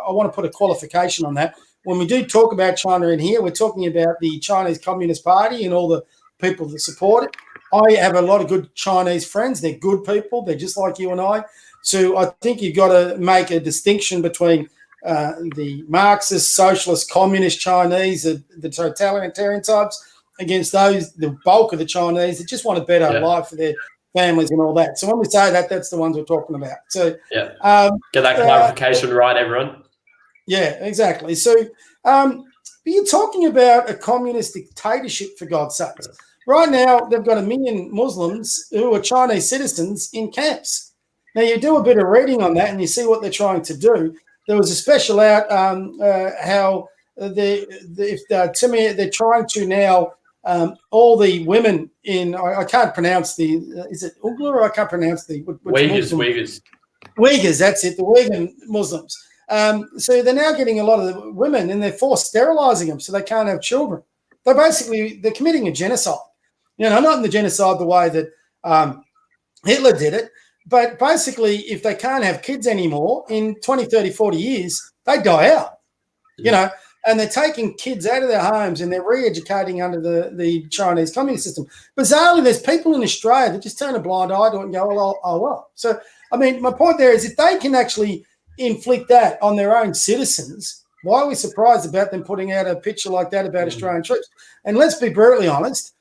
want to put a qualification on that. When we do talk about China in here, we're talking about the Chinese Communist Party and all the people that support it. I have a lot of good Chinese friends. They're good people. They're just like you and I. So I think you've got to make a distinction between the Marxist, socialist, communist Chinese, the totalitarian types, against the bulk of the Chinese that just want a better life for their families and all that. So when we say that, that's the ones we're talking about. So get that clarification right, everyone. Yeah, exactly. So you're talking about a communist dictatorship, for God's sake. Right now, they've got 1 million Muslims who are Chinese citizens in camps. Now, you do a bit of reading on that and you see what they're trying to do. There was a special out how they're trying to now all the women in, I can't pronounce is it Uyghur or I can't pronounce Uyghurs, that's it, the Uyghur Muslims. So they're now getting a lot of the women and they're forced sterilizing them so they can't have children. They're committing a genocide. Not in the genocide the way that Hitler did it, but basically if they can't have kids anymore in 20, 30, 40 years, they die out, and they're taking kids out of their homes and they're re-educating under the Chinese communist system. Bizarrely, there's people in Australia that just turn a blind eye to it and go, well. So, I mean, my point there is if they can actually inflict that on their own citizens, why are we surprised about them putting out a picture like that about Australian troops? And let's be brutally honest,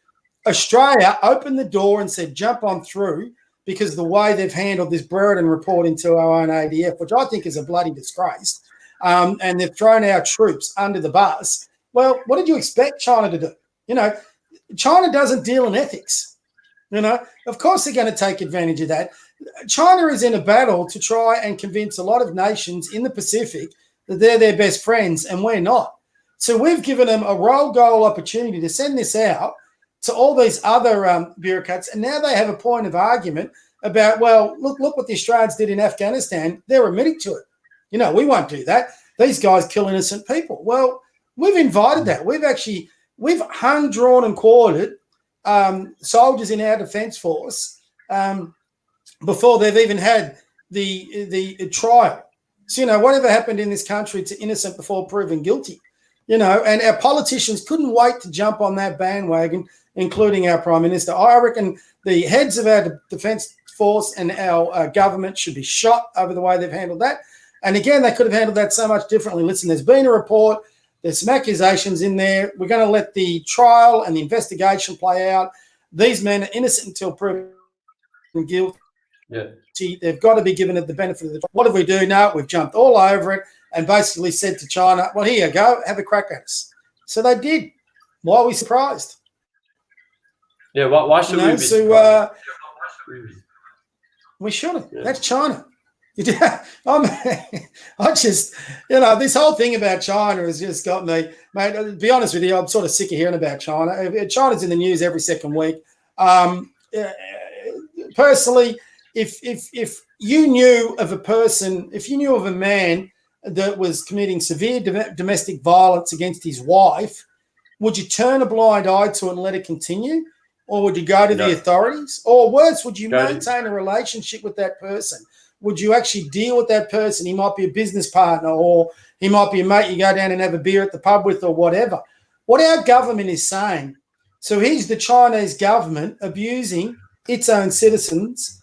Australia opened the door and said, jump on through, because of the way they've handled this Brereton report into our own ADF, which I think is a bloody disgrace. And they've thrown our troops under the bus. Well, what did you expect China to do? China doesn't deal in ethics. Of course they're going to take advantage of that. China is in a battle to try and convince a lot of nations in the Pacific that they're their best friends, and we're not. So we've given them a roll goal opportunity to send this out to all these other bureaucrats, and now they have a point of argument about, well, look what the Australians did in Afghanistan. They're admitting to it. We won't do that. These guys kill innocent people. Well, we've invited that. We've hung, drawn, and quartered soldiers in our defence force before they've even had the trial. So, whatever happened in this country, it's innocent before proven guilty. And our politicians couldn't wait to jump on that bandwagon, including our Prime Minister. I reckon the heads of our defence force and our government should be shot over the way they've handled that. And again, they could have handled that so much differently. Listen, there's been a report. There's some accusations in there. We're going to let the trial and the investigation play out. These men are innocent until proven guilty. Yeah. They've got to be given the benefit of the doubt. What did we do? No, we've jumped all over it and basically said to China, well, here you go, have a crack at us. So they did. Why are we surprised? Yeah, why should we be surprised? We shouldn't. Yeah. That's China. I just, this whole thing about China has just got me, mate. To be honest with you, I'm sort of sick of hearing about China. China's in the news every second week. Personally, if you knew of a man that was committing severe domestic violence against his wife, would you turn a blind eye to it and let it continue? Or would you go to the authorities? Or worse, would you maintain a relationship with that person? Would you actually deal with that person? He might be a business partner, or he might be a mate you go down and have a beer at the pub with, or whatever. What our government is saying, so here's the Chinese government abusing its own citizens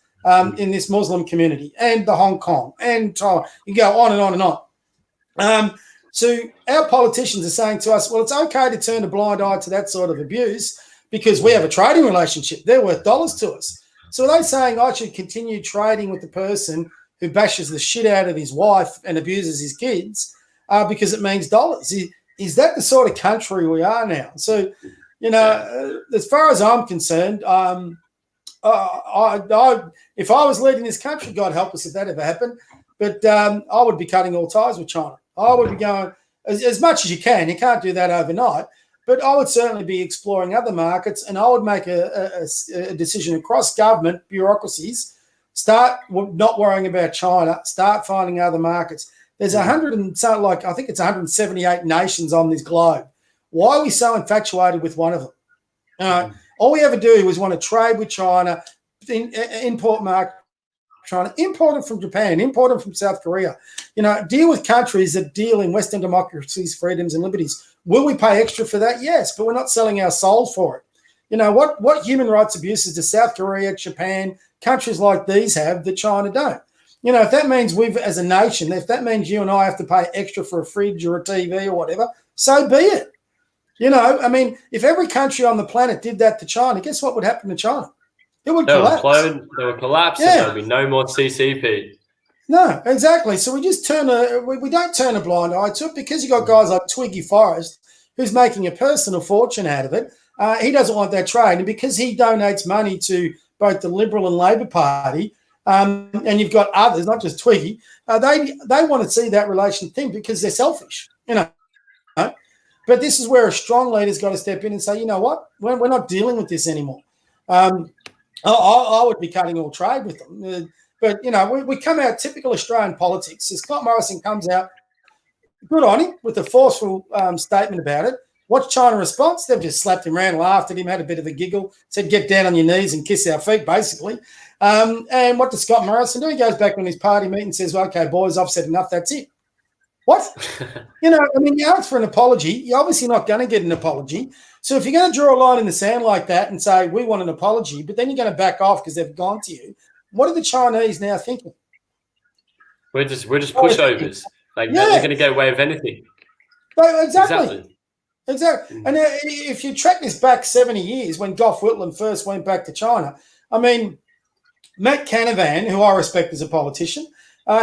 in this Muslim community, and the Hong Kong and Taiwan. You go on and on and on. So our politicians are saying to us, well, it's okay to turn a blind eye to that sort of abuse because we have a trading relationship. They're worth dollars to us. So are they saying I should continue trading with the person who bashes the shit out of his wife and abuses his kids because it means dollars? Is that the sort of country we are now? So, as far as I'm concerned, if I was leading this country, God help us if that ever happened, but I would be cutting all ties with China. I would be going as much as you can. You can't do that overnight. But I would certainly be exploring other markets, and I would make a decision across government bureaucracies. Start not worrying about China. Start finding other markets. There's 178 nations on this globe. Why are we so infatuated with one of them? All we ever do is want to trade with China, import market China, import it from Japan, import it from South Korea. Deal with countries that deal in Western democracies, freedoms, and liberties. Will we pay extra for that? Yes, but we're not selling our souls for it. What human rights abuses does South Korea, Japan, countries like these have that China don't? If that means as a nation, if that means you and I have to pay extra for a fridge or a TV or whatever, so be it. If every country on the planet did that to China, guess what would happen to China? It would collapse. They would collapse, and there would be no more CCP. No, exactly. So we just we don't turn a blind eye to it, because you got guys like Twiggy Forrest, who's making a personal fortune out of it. He doesn't want that trade, and because he donates money to both the Liberal and Labor Party, and you've got others, not just Twiggy, they want to see that relation thing because they're selfish, But this is where a strong leader's got to step in and say, you know what, we're not dealing with this anymore. I would be cutting all trade with them. But, we come out typical Australian politics. So Scott Morrison comes out, good on him, with a forceful statement about it. What's China's response? They've just slapped him around, laughed at him, had a bit of a giggle, said, get down on your knees and kiss our feet, basically. And what does Scott Morrison do? He goes back on his party meeting and says, well, okay, boys, I've said enough, that's it. What? You ask for an apology. You're obviously not going to get an apology. So if you're going to draw a line in the sand like that and say, we want an apology, but then you're going to back off because they've gone to you, what are the Chinese now thinking? We're just pushovers. They're going to get away with anything. Exactly. And if you track this back 70 years, when Gough Whitlam first went back to China, Matt Canavan, who I respect as a politician,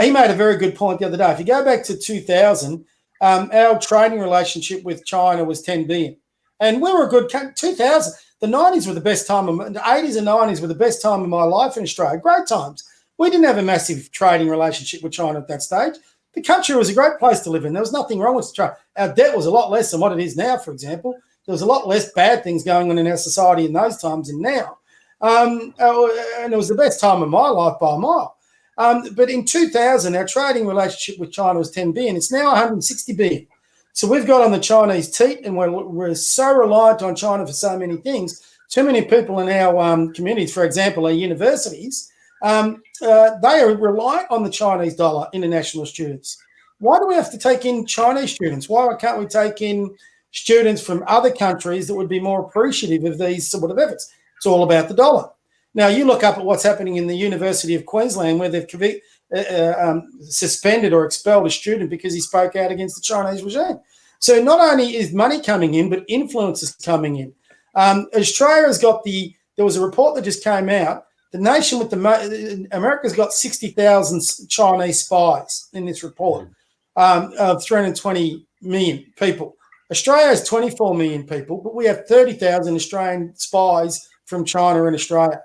he made a very good point the other day. If you go back to 2000, our trading relationship with China was 10 billion. And we were a good 2000. The 90s were the best time. The 80s and 90s were the best time of my life in Australia. Great times. We didn't have a massive trading relationship with China at that stage. The country was a great place to live in. There was nothing wrong with trade. Our debt was a lot less than what it is now, for example. There was a lot less bad things going on in our society in those times than now. And it was the best time of my life by a mile. But in 2000, our trading relationship with China was 10 billion. It's now 160 billion. So we've got on the Chinese teat, and we're so reliant on China for so many things. Too many people in our communities, for example, our universities, they are reliant on the Chinese dollar, international students. Why do we have to take in Chinese students? Why can't we take in students from other countries that would be more appreciative of these sort of efforts? It's all about the dollar. Now, you look up at what's happening in the University of Queensland, where they've suspended or expelled a student because he spoke out against the Chinese regime. So not only is money coming in, but influence is coming in. Australia's got there was a report that just came out. The nation with America's got 60,000 Chinese spies in this report of 320 million people. Australia has 24 million people, but we have 30,000 Australian spies from China in Australia.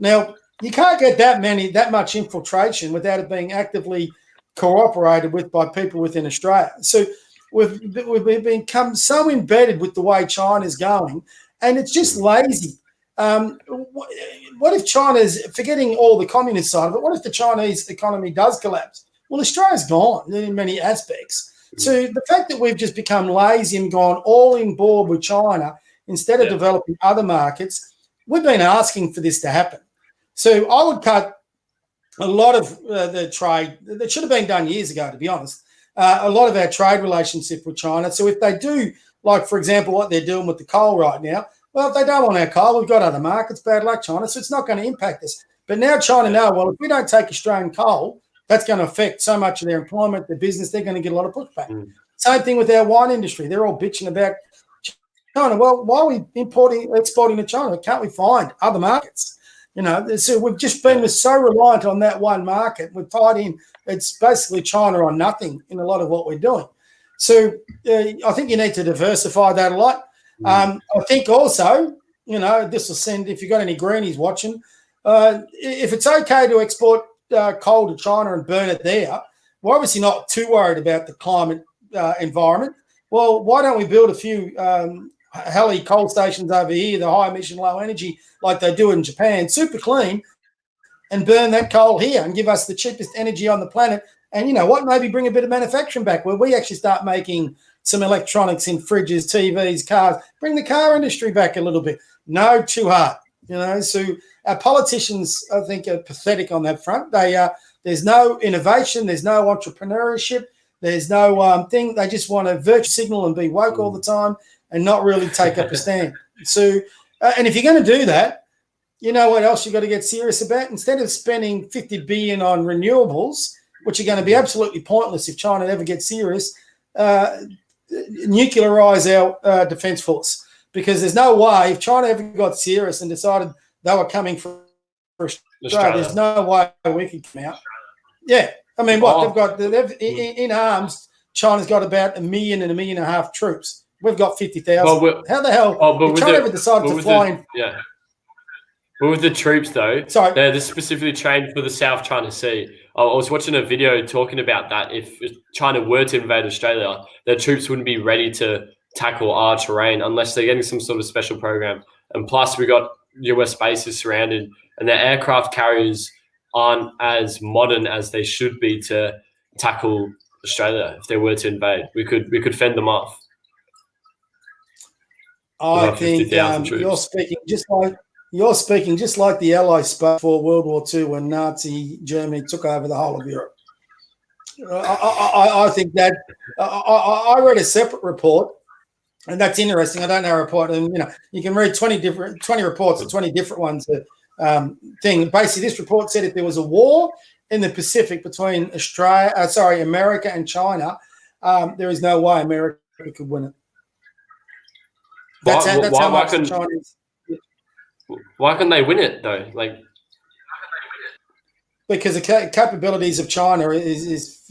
Now, you can't get that much infiltration without it being actively cooperated with by people within Australia. So we've become so embedded with the way China's going, and it's just lazy. What if China's, forgetting all the communist side of it, what if the Chinese economy does collapse? Well, Australia's gone in many aspects. So the fact that we've just become lazy and gone all in board with China instead of developing other markets, we've been asking for this to happen. So I would cut a lot of the trade that should have been done years ago, to be honest, a lot of our trade relationship with China. So if they do, like, for example, what they're doing with the coal right now, well, if they don't want our coal, we've got other markets, bad luck, China, so it's not going to impact us. But now China know, well, if we don't take Australian coal, that's going to affect so much of their employment, their business, they're going to get a lot of pushback. Same thing with our wine industry. They're all bitching about China. Well, why are we exporting to China? Can't we find other markets? So we've just been so reliant on that one market. We're tied in. It's basically China or nothing in a lot of what we're doing. So I think you need to diversify that a lot. I think also, this will send, if you've got any greenies watching, if it's okay to export coal to China and burn it there, we're obviously not too worried about the climate environment. Well, why don't we build a few heli coal stations over here, the high emission, low energy, like they do in Japan, super clean, and burn that coal here and give us the cheapest energy on the planet. And you know what? Maybe bring a bit of manufacturing back where we actually start making some electronics in fridges, TVs, cars. Bring the car industry back a little bit. No, too hard. You know, so our politicians, I think, are pathetic on that front. There's no innovation. There's no entrepreneurship. There's no thing. They just want to virtue signal and be woke all the time and not really take up a stand. So, and if you're going to do that, you know what else you've got to get serious about? Instead of spending $50 billion on renewables, which are going to be absolutely pointless if China ever gets serious, nuclearize our defense force. Because there's no way, if China ever got serious and decided they were coming for Australia, there's no way we could come out. Yeah. I mean, they've in arms, China's got about 1.5 million and 1.5 million troops. We've got 50,000. How the hell if China ever decided to fly in? Yeah. But with the troops, though, they're specifically trained for the South China Sea. I was watching a video talking about that. If China were to invade Australia, their troops wouldn't be ready to tackle our terrain unless they're getting some sort of special program. And plus, we got US bases surrounded, and their aircraft carriers aren't as modern as they should be to tackle Australia if they were to invade. We could fend them off. I think you're speaking just like the Allies spoke for World War II when Nazi Germany took over the whole of Europe. I think that I read a separate report. And that's interesting. I don't know a report, and you know you can read 20 reports or 20 different ones. Thing basically, this report said if there was a war in the Pacific between America and China, there is no way America could win it. That's how much the Chinese. Why couldn't they win it though? Like because the capabilities of China is.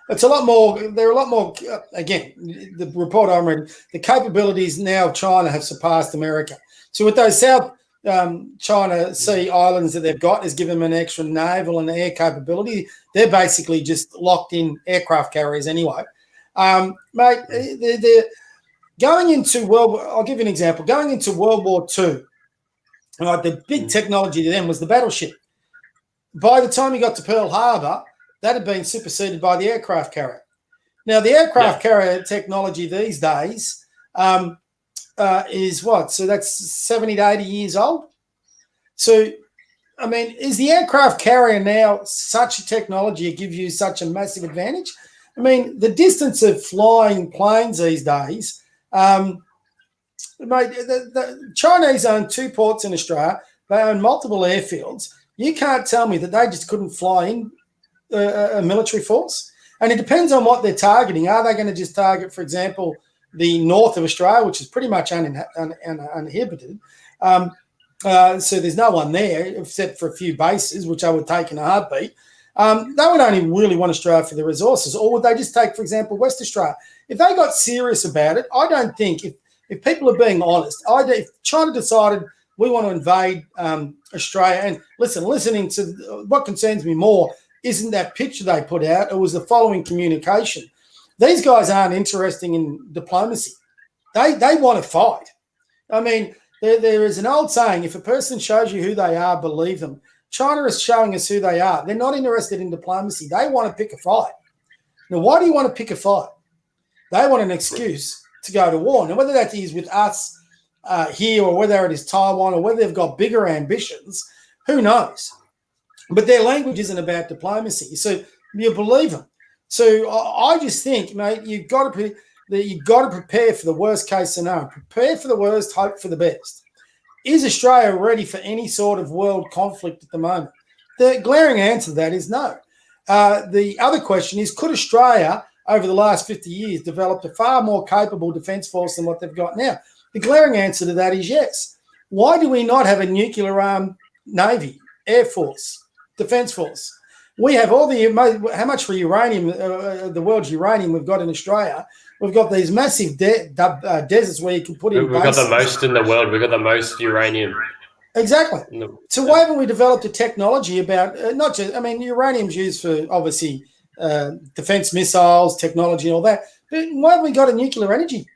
It's a lot more. They're a lot more. Again, the report I'm reading, the capabilities now of China have surpassed America. So with those South China Sea islands that they've got, has given them an extra naval and air capability. They're basically just locked in aircraft carriers anyway. Mate, they're going into I'll give you an example. Going into World War II, right, the big technology to them was the battleship. By the time you got to Pearl Harbor, that had been superseded by the aircraft carrier. Now, the aircraft carrier technology these days is what? So that's 70 to 80 years old. So, I mean, is the aircraft carrier now such a technology that gives you such a massive advantage? I mean, the distance of flying planes these days, mate, the Chinese own 2 ports in Australia. They own multiple airfields. You can't tell me that they just couldn't fly in a military force. And it depends on what they're targeting. Are they going to just target, for example, the north of Australia, which is pretty much uninhibited? So there's no one there except for a few bases, which I would take in a heartbeat. They would only really want Australia for the resources. Or would they just take, for example, West Australia? If they got serious about it, I don't think, if people are being honest, if China decided we want to invade Australia, and listening to what concerns me more isn't that picture they put out. It was the following communication. These guys aren't interested in diplomacy. They want to fight. I mean, there is an old saying, if a person shows you who they are, believe them. China is showing us who they are. They're not interested in diplomacy. They want to pick a fight. Now, why do you want to pick a fight? They want an excuse to go to war. Now, whether that is with us here or whether it is Taiwan or whether they've got bigger ambitions, who knows? But their language isn't about diplomacy. So you believe them. So I just think, mate, you've got to prepare for the worst case scenario. Prepare for the worst, hope for the best. Is Australia ready for any sort of world conflict at the moment? The glaring answer to that is no. The other question is, could Australia, over the last 50 years, develop a far more capable defence force than what they've got now? The glaring answer to that is yes. Why do we not have a nuclear-armed Navy, Air Force, Defence Force? We have all how much for uranium, the world's uranium we've got in Australia. We've got these massive deserts where you can put in We've got the most in the world. We've got the most uranium. Exactly. So why haven't we developed a technology about, not just, I mean, uranium's used for, obviously, defence missiles, technology and all that. But why haven't we got a nuclear energy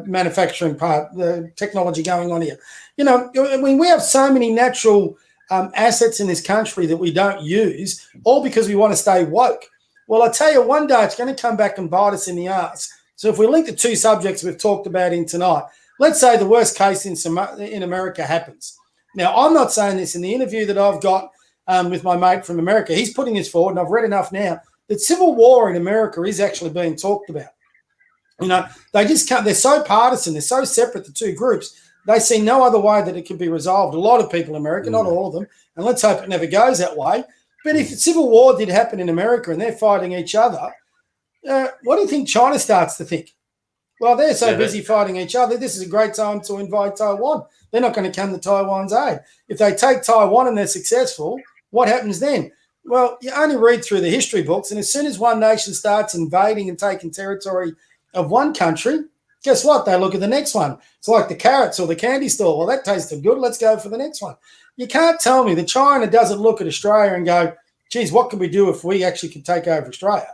manufacturing part, the technology going on here? I mean, we have so many natural assets in this country that we don't use, all because we want to stay woke. Well, I tell you, one day it's going to come back and bite us in the arse. So if we link the two subjects we've talked about in tonight, let's say the worst case in America happens. Now, I'm not saying this. In the interview that I've got with my mate from America, he's putting this forward, and I've read enough now, that civil war in America is actually being talked about. They just can't, they're so partisan, they're so separate, the two groups. They see no other way that it can be resolved. A lot of people in America, not all of them, and let's hope it never goes that way. But if civil war did happen in America and they're fighting each other, what do you think China starts to think? Well, they're so busy fighting each other, this is a great time to invite Taiwan. They're not going to come to Taiwan's aid. If they take Taiwan and they're successful, what happens then? Well, you only read through the history books, and as soon as one nation starts invading and taking territory of one country, guess what? They look at the next one. It's like the carrots or the candy store. Well, that tasted good. Let's go for the next one. You can't tell me that China doesn't look at Australia and go, geez, what can we do if we actually could take over Australia?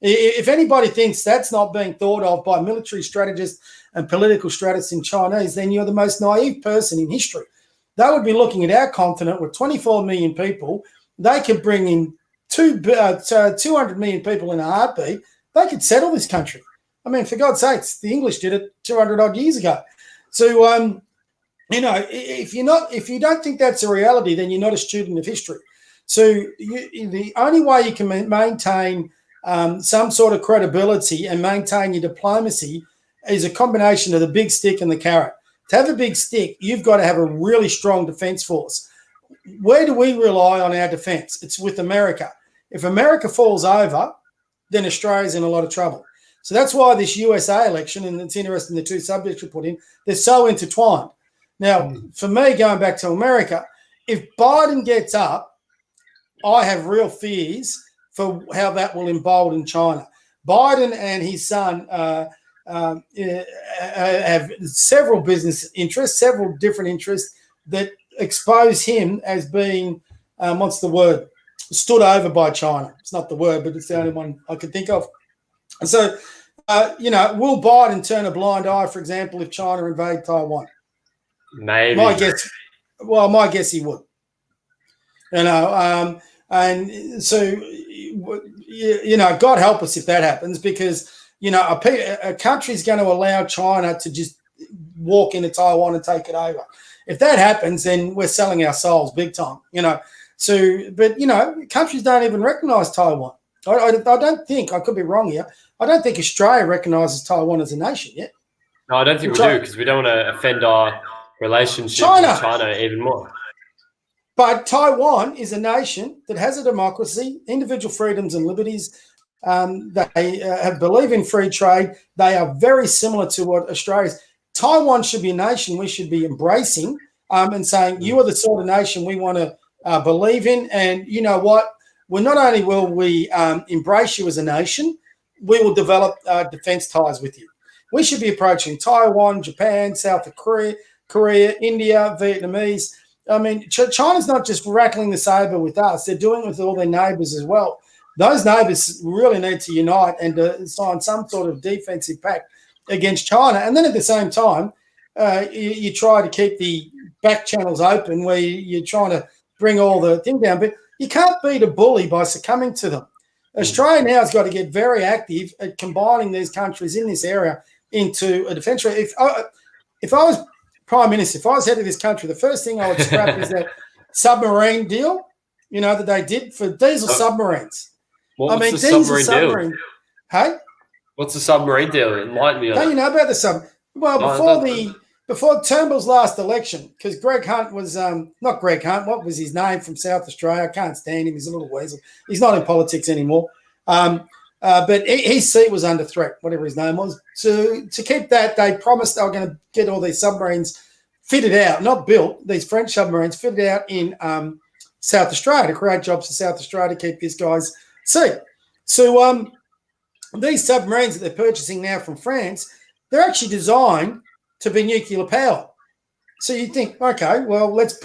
If anybody thinks that's not being thought of by military strategists and political strategists in Chinese, then you're the most naive person in history. They would be looking at our continent with 24 million people. They could bring in 200 million people in a heartbeat. They could settle this country. I mean, for God's sakes, the English did it 200 odd years ago. So, if you don't think that's a reality, then you're not a student of history. So the only way you can maintain some sort of credibility and maintain your diplomacy is a combination of the big stick and the carrot. To have a big stick, you've got to have a really strong defense force. Where do we rely on our defense? It's with America. If America falls over, then Australia's in a lot of trouble. So that's why this USA election, and it's interesting the two subjects you put in, they're so intertwined. Now, for me, going back to America, if Biden gets up, I have real fears for how that will embolden China. Biden and his son have several business interests, several different interests that expose him as being, stood over by China. It's not the word, but it's the only one I can think of. And so, will Biden turn a blind eye, for example, if China invade Taiwan? Maybe. My guess he would. And so, God help us if that happens, because, a country's going to allow China to just walk into Taiwan and take it over. If that happens, then we're selling our souls big time, So, but, countries don't even recognize Taiwan. I don't think, I could be wrong here, I don't think Australia recognises Taiwan as a nation yet. No, I don't think we do, because we don't want to offend our relationship with China even more. But Taiwan is a nation that has a democracy, individual freedoms and liberties. They believe in free trade. They are very similar to what Australia is. Taiwan should be a nation we should be embracing and saying, you are the sort of nation we want to believe in. And you know what? Well, not only will we embrace you as a nation, we will develop defense ties with you. We should be approaching Taiwan, Japan, South Korea, India, Vietnamese. I mean, China's not just rattling the saber with us. They're doing it with all their neighbours as well. Those neighbours really need to unite and to sign some sort of defensive pact against China. And then at the same time, you try to keep the back channels open where you're trying to bring all the thing down. But you can't beat a bully by succumbing to them. Australia now has got to get very active at combining these countries in this area into a defence. If I was Prime Minister, if I was head of this country, the first thing I would scrap is that submarine deal, that they did for diesel submarines. What's the submarine deal? Hey? What's the submarine deal? Enlighten me on it. Don't you know about the submarine? Well, before Turnbull's last election, because Greg Hunt was not Greg Hunt. What was his name from South Australia? I can't stand him. He's a little weasel. He's not in politics anymore. But his seat was under threat, whatever his name was. To keep that, they promised they were going to get all these submarines fitted out, not built. These French submarines fitted out in South Australia to create jobs for South Australia to keep this guy's seat. So these submarines that they're purchasing now from France, they're actually designed to be nuclear powered. So you think, okay, well, let's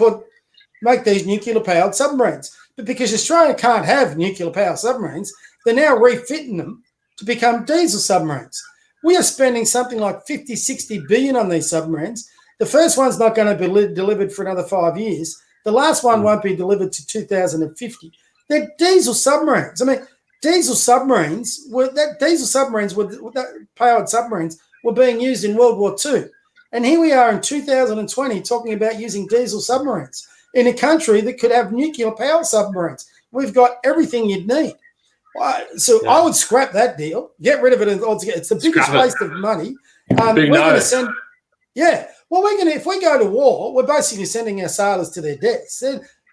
make these nuclear powered submarines. But because Australia can't have nuclear powered submarines, they're now refitting them to become diesel submarines. We are spending something like 50, 60 billion on these submarines. The first one's not going to be delivered for another 5 years. The last one won't be delivered to 2050. They're diesel submarines. I mean, powered submarines were being used in World War II. And here we are in 2020 talking about using diesel submarines in a country that could have nuclear power submarines. We've got everything you'd need. So I would scrap that deal, get rid of it altogether. It's the biggest waste of money. We're going to send, if we go to war, we're basically sending our sailors to their deaths.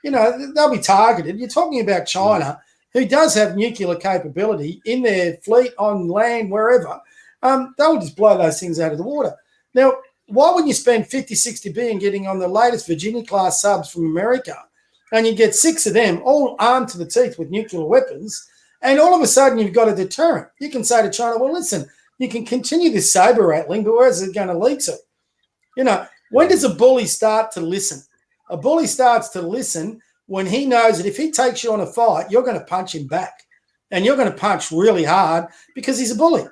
They'll be targeted. You're talking about China, who does have nuclear capability in their fleet, on land, wherever. They'll just blow those things out of the water. Now, why wouldn't you spend 50, 60 billion getting on the latest Virginia-class subs from America, and you get 6 of them all armed to the teeth with nuclear weapons, and all of a sudden you've got a deterrent? You can say to China, well, listen, you can continue this saber rattling, but where's it going to lead to? When does a bully start to listen? A bully starts to listen when he knows that if he takes you on a fight, you're going to punch him back, and you're going to punch really hard because he's a bully.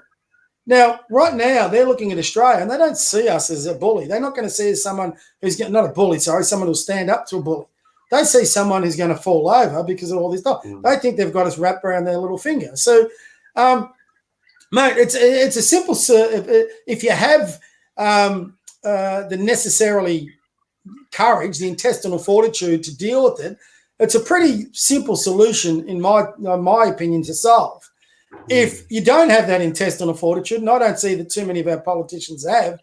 Now, right now, they're looking at Australia, and they don't see us as a bully. They're not going to see us as someone who's not a bully, someone who'll stand up to a bully. They see someone who's going to fall over because of all this stuff. They think they've got us wrapped around their little finger. So, mate, it's a simple. If you have the necessarily courage, the intestinal fortitude to deal with it, it's a pretty simple solution, in my opinion, to solve. If you don't have that intestinal fortitude, and I don't see that too many of our politicians have,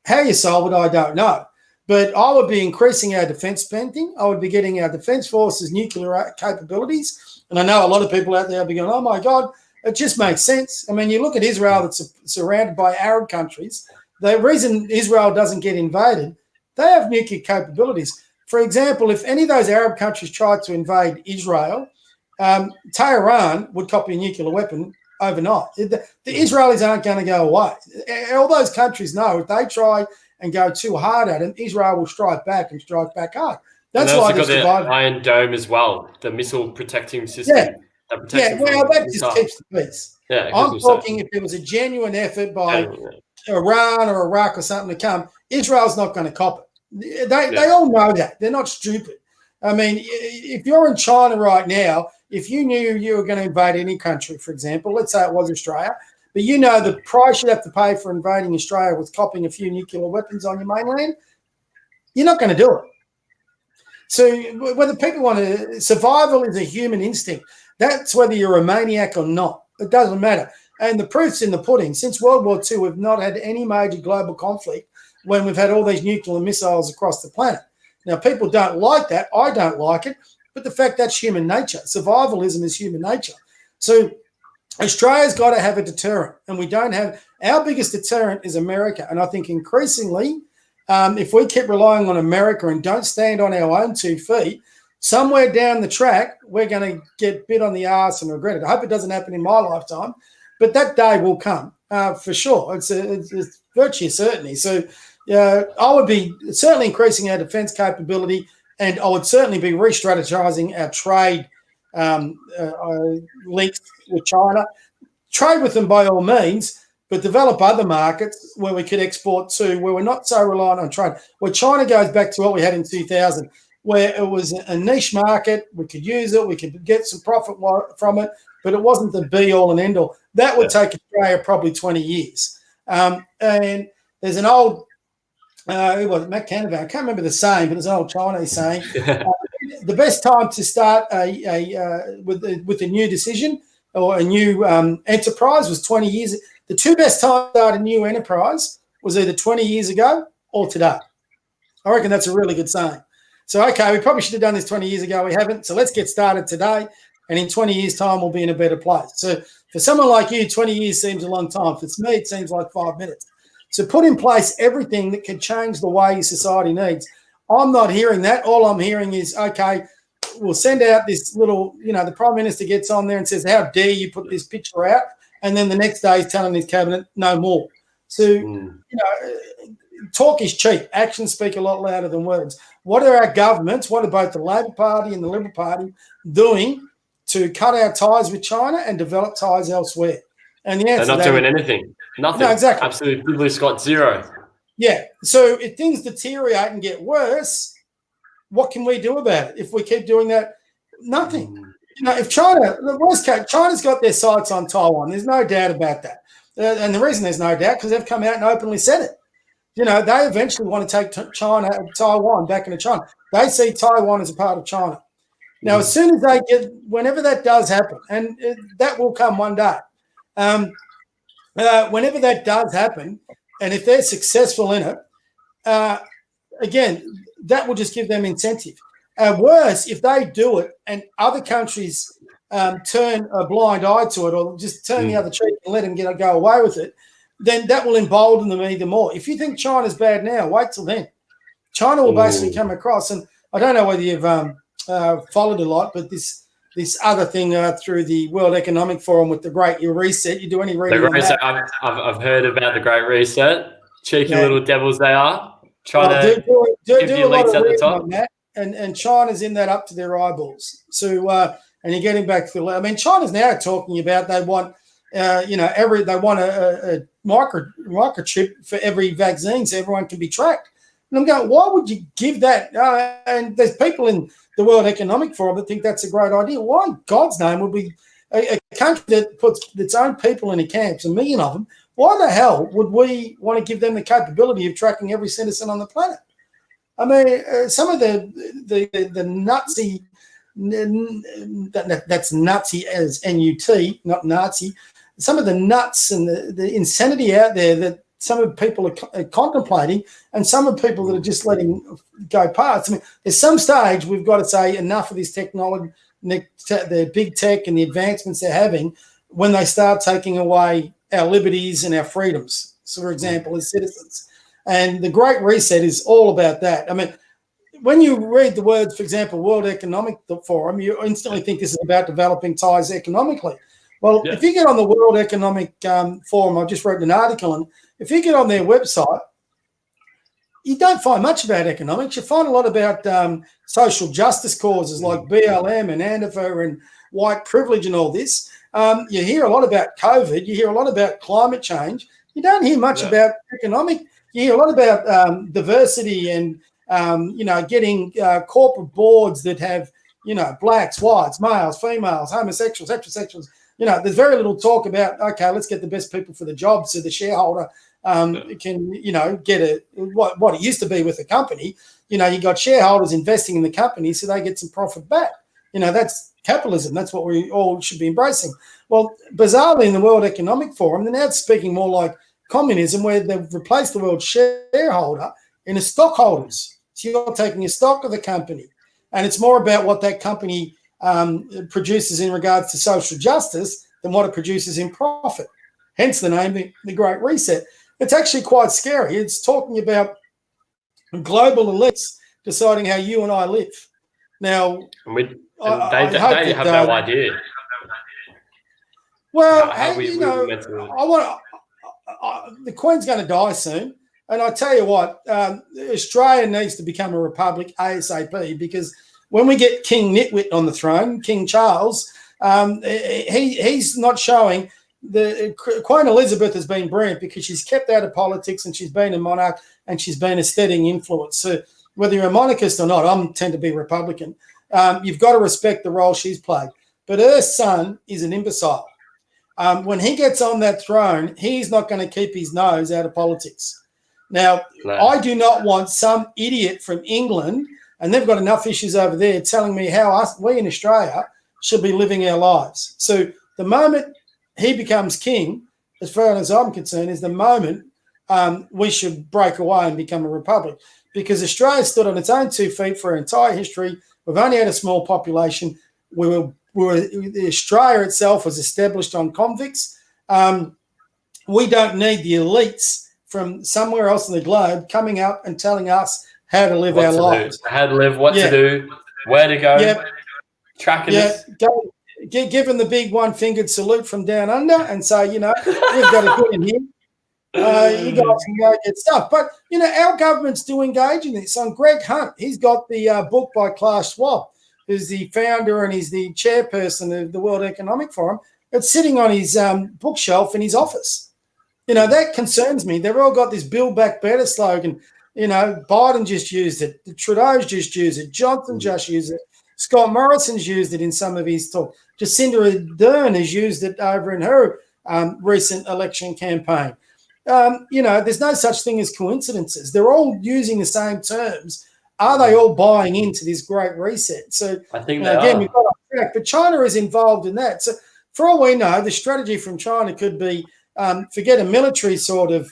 how you solve it, I don't know. But I would be increasing our defence spending. I would be getting our defence forces nuclear capabilities. And I know a lot of people out there will be going, oh, my God, it just makes sense. I mean, you look at Israel that's surrounded by Arab countries. The reason Israel doesn't get invaded, they have nuclear capabilities. For example, if any of those Arab countries tried to invade Israel, Tehran would copy a nuclear weapon overnight. The Israelis aren't going to go away. All those countries know if they try and go too hard at them, Israel will strike back and strike back hard. That's why they've survived. The Iron Dome as well, the missile protecting system. That just keeps the peace. I'm talking if there was a genuine effort by Iran or Iraq or something to come, Israel's not going to cop it. They all know that. They're not stupid. I mean, if you're in China right now, if you knew you were going to invade any country, for example, let's say it was Australia, but you know the price you'd have to pay for invading Australia was copping a few nuclear weapons on your mainland, you're not going to do it. So whether people want to, survival is a human instinct. That's whether you're a maniac or not. It doesn't matter. And the proof's in the pudding. Since World War II, we've not had any major global conflict when we've had all these nuclear missiles across the planet. Now, people don't like that. I don't like it. But the fact that's human nature. Survivalism is human nature. So Australia's got to have a deterrent. And we don't have – our biggest deterrent is America. And I think increasingly, if we keep relying on America and don't stand on our own 2 feet, somewhere down the track, we're going to get bit on the arse and regret it. I hope it doesn't happen in my lifetime, but that day will come for sure. It's virtually a certainty. So I would be certainly increasing our defence capability, and I would certainly be re-strategizing our trade links with China. Trade with them by all means, but develop other markets where we could export to, where we're not so reliant on trade. Where China goes back to what we had in 2000, where it was a niche market, we could use it, we could get some profit from it, but it wasn't the be-all and end-all. That would take Australia probably 20 years. And there's an old, who was it, Matt Canavan, I can't remember the saying, but there's an old Chinese saying, the best time to start with a new decision or a new enterprise was 20 years. The 2 best times to start a new enterprise was either 20 years ago or today. I reckon that's a really good saying. So, okay, we probably should have done this 20 years ago. We haven't. So let's get started today. And in 20 years' time, we'll be in a better place. So for someone like you, 20 years seems a long time. For me, it seems like 5 minutes. So put in place everything that can change the way society needs. I'm not hearing that. All I'm hearing is, okay, we'll send out this little, the Prime Minister gets on there and says, how dare you put this picture out? And then the next day he's telling his cabinet, no more. So, talk is cheap. Actions speak a lot louder than words. What are our governments, what are both the Labor Party and the Liberal Party doing to cut our ties with China and develop ties elsewhere? And the answer they're not doing anything. Nothing. No, exactly. Absolutely, Scott, zero. Yeah. So if things deteriorate and get worse, what can we do about it? If we keep doing that, nothing. If China, the worst case, China's got their sights on Taiwan. There's no doubt about that. And the reason there's no doubt, because they've come out and openly said it. They eventually want to take Taiwan back into China. They see Taiwan as a part of China. Now, as soon as whenever that does happen, and that will come one day, whenever that does happen, and if they're successful in it, again, that will just give them incentive. Worse, if they do it and other countries turn a blind eye to it or just turn the other cheek and let them go away with it, then that will embolden them even more. If you think China's bad now, wait till then. China will basically come across, and I don't know whether you've followed a lot, but this other thing through the World Economic Forum with the Great Reset. You do any reading? The Reset. I've heard about the Great Reset. Cheeky little devils they are. Trying to do a lot of reading on that, and China's in that up to their eyeballs. So and you're getting back to China's now talking about they want they want a microchip for every vaccine so everyone can be tracked. And I'm going, why would you give that? And there's people in the World Economic Forum that think that's a great idea. Why in God's name would we, a country that puts its own people in the camps, 1 million of them, why the hell would we want to give them the capability of tracking every citizen on the planet? I mean, some of the Nazi, that's Nazi as N-U-T, not Nazi, some of the nuts and the insanity out there that some of people are contemplating, and some of the people that are just letting go past. I mean, there's some stage we've got to say enough of this technology, the big tech and the advancements they're having when they start taking away our liberties and our freedoms, so for example, as citizens. And the Great Reset is all about that. I mean, when you read the words, for example, World Economic Forum, you instantly think this is about developing ties economically. Well, if you get on the World Economic Forum, I just wrote an article, and if you get on their website, you don't find much about economics. You find a lot about social justice causes like BLM and Antifa and white privilege and all this. You hear a lot about COVID. You hear a lot about climate change. You don't hear much about economic. You hear a lot about diversity and, getting corporate boards that have, blacks, whites, males, females, homosexuals, heterosexuals. There's very little talk about, okay, let's get the best people for the job so the shareholder can, get what it used to be with the company. You got shareholders investing in the company so they get some profit back. That's capitalism. That's what we all should be embracing. Well, bizarrely in the World Economic Forum, they're now speaking more like communism, where they've replaced the word shareholder in a stockholders. So you're taking a stock of the company, and it's more about what that company produces in regards to social justice than what it produces in profit. Hence the name, the Great Reset. It's actually quite scary. It's talking about global elites deciding how you and I live. Now, they have no idea. Well, the Queen's going to die soon. And I tell you what, Australia needs to become a republic ASAP, because when we get King Nitwit on the throne, King Charles, he's not showing. The Queen Elizabeth has been brilliant because she's kept out of politics and she's been a monarch and she's been a steadying influence. So whether you're a monarchist or not, I tend to be Republican. You've got to respect the role she's played. But her son is an imbecile. When he gets on that throne, he's not going to keep his nose out of politics. Now, I do not want some idiot from England, and they've got enough issues over there, telling me how we in Australia should be living our lives. So the moment he becomes king, as far as I'm concerned, is the moment we should break away and become a republic, because Australia stood on its own 2 feet for our entire history. We've only had a small population. Australia itself was established on convicts. We don't need the elites from somewhere else in the globe coming up and telling us how to live our lives. How to live, what to do, where to go, tracking us. Give them the big one-fingered salute from down under and say, we've got to get in here. You guys can go get stuff. But, our governments do engage in this. On Greg Hunt, he's got the book by Klaus Schwab, who's the founder and he's the chairperson of the World Economic Forum. It's sitting on his bookshelf in his office. That concerns me. They've all got this Build Back Better slogan. Biden just used it. Trudeau's just used it. Johnson just used it. Scott Morrison's used it in some of his talk. Jacinda Ardern has used it over in her recent election campaign. There's no such thing as coincidences. They're all using the same terms. Are they all buying into this great reset? So I think we've got off track, but China is involved in that. So for all we know, the strategy from China could be forget a military sort of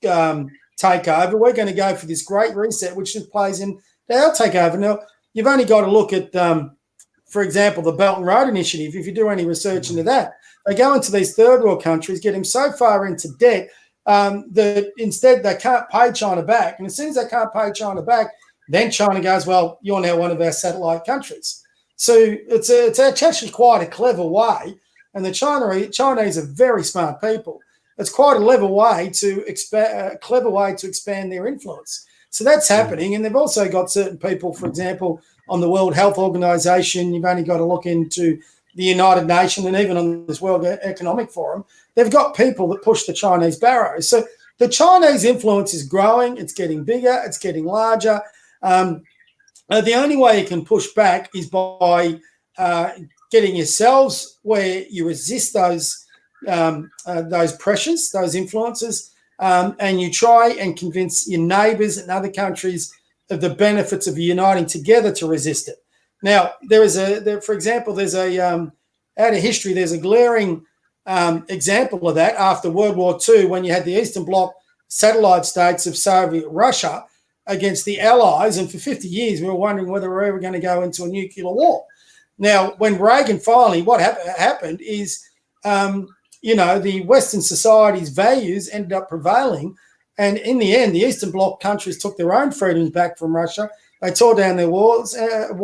takeover. We're going to go for this great reset, which just plays in our takeover. Now, you've only got to look at, for example, the Belt and Road Initiative. If you do any research into that, they go into these third world countries, get them so far into debt that instead they can't pay China back. And as soon as they can't pay China back, then China goes, well, you're now one of our satellite countries. So it's actually quite a clever way. And the Chinese are very smart people. It's quite a clever way to expand their influence. So that's happening. And they've also got certain people, for example, on the World Health Organization. You've only got to look into the United Nations and even on this World Economic Forum. They've got people that push the Chinese barrows. So the Chinese influence is growing. It's getting bigger. It's getting larger. The only way you can push back is by getting yourselves where you resist those pressures, those influences, and you try and convince your neighbours and other countries of the benefits of uniting together to resist it. Now, for example, there's out of history, there's a glaring example of that after World War II when you had the Eastern Bloc satellite states of Soviet Russia against the Allies, and for 50 years we were wondering whether we were ever going to go into a nuclear war. Now, when Reagan finally, what happened is, the Western society's values ended up prevailing, and in the end, the Eastern Bloc countries took their own freedoms back from Russia. They tore down their walls, and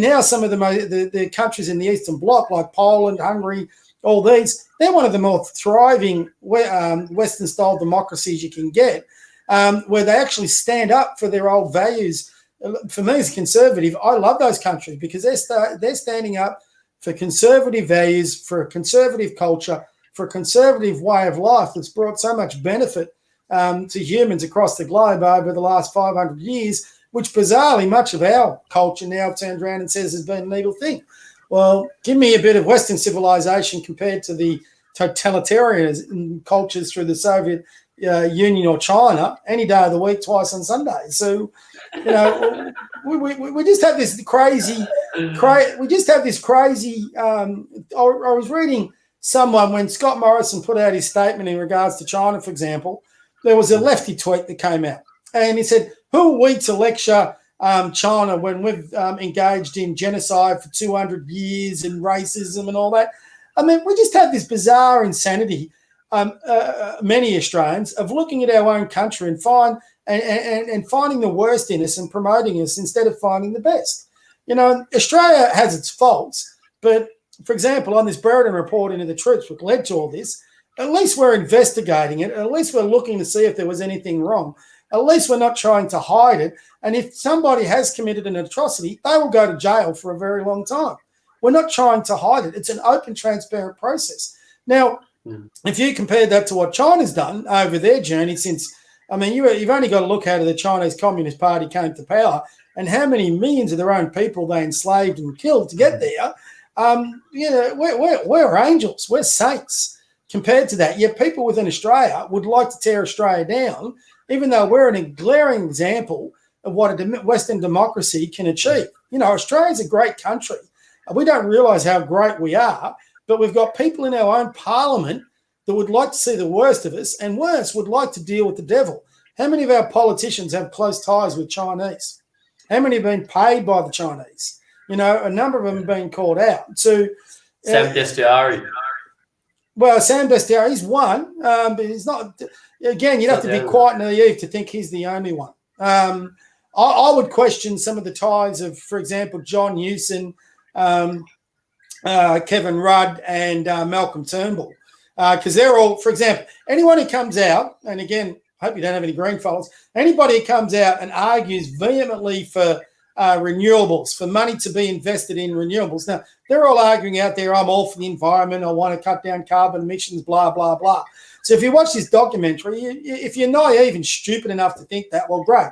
now some of the countries in the Eastern Bloc, like Poland, Hungary, all these, they're one of the more thriving Western-style democracies you can get, where they actually stand up for their old values. For me as a conservative, I love those countries because they're standing up for conservative values, for a conservative culture, for a conservative way of life that's brought so much benefit to humans across the globe over the last 500 years, which bizarrely much of our culture now turns around and says has been an evil thing. Well, give me a bit of Western civilization compared to the totalitarian cultures through the Soviet Union or China any day of the week, twice on Sundays. So, we just have this crazy. I was reading someone when Scott Morrison put out his statement in regards to China, for example. There was a lefty tweet that came out, and he said, "Who are we to lecture China when we've engaged in genocide for 200 years and racism and all that?" I mean, we just have this bizarre insanity. Many Australians of looking at our own country and finding the worst in us and promoting us instead of finding the best. Australia has its faults, but for example, on this Brereton report into the troops, which led to all this, at least we're investigating it. At least we're looking to see if there was anything wrong. At least we're not trying to hide it. And if somebody has committed an atrocity, they will go to jail for a very long time. We're not trying to hide it. It's an open, transparent process. Now, if you compare that to what China's done over their journey since, you've only got to look how the Chinese Communist Party came to power and how many millions of their own people they enslaved and killed to get there. We're angels. We're saints compared to that. Yet people within Australia would like to tear Australia down, even though we're a glaring example of what a Western democracy can achieve. Australia's a great country. We don't realise how great we are, but we've got people in our own parliament that would like to see the worst of us, and worse, would like to deal with the devil. How many of our politicians have close ties with Chinese? How many have been paid by the Chinese? A number of them have been called out. So, Sam Dastyari. Well, Sam Dastyari's one, but he's not. Again, you'd have to be quite naive to think he's the only one. I would question some of the ties of, for example, John Hewson, Kevin Rudd, and Malcolm Turnbull, because they're all, for example, anyone who comes out, and again, I hope you don't have any green followers, anybody who comes out and argues vehemently for renewables, for money to be invested in renewables. Now, they're all arguing out there, I'm all for the environment, I want to cut down carbon emissions, blah, blah, blah. So if you watch this documentary, if you're naive and stupid enough to think that, well, great.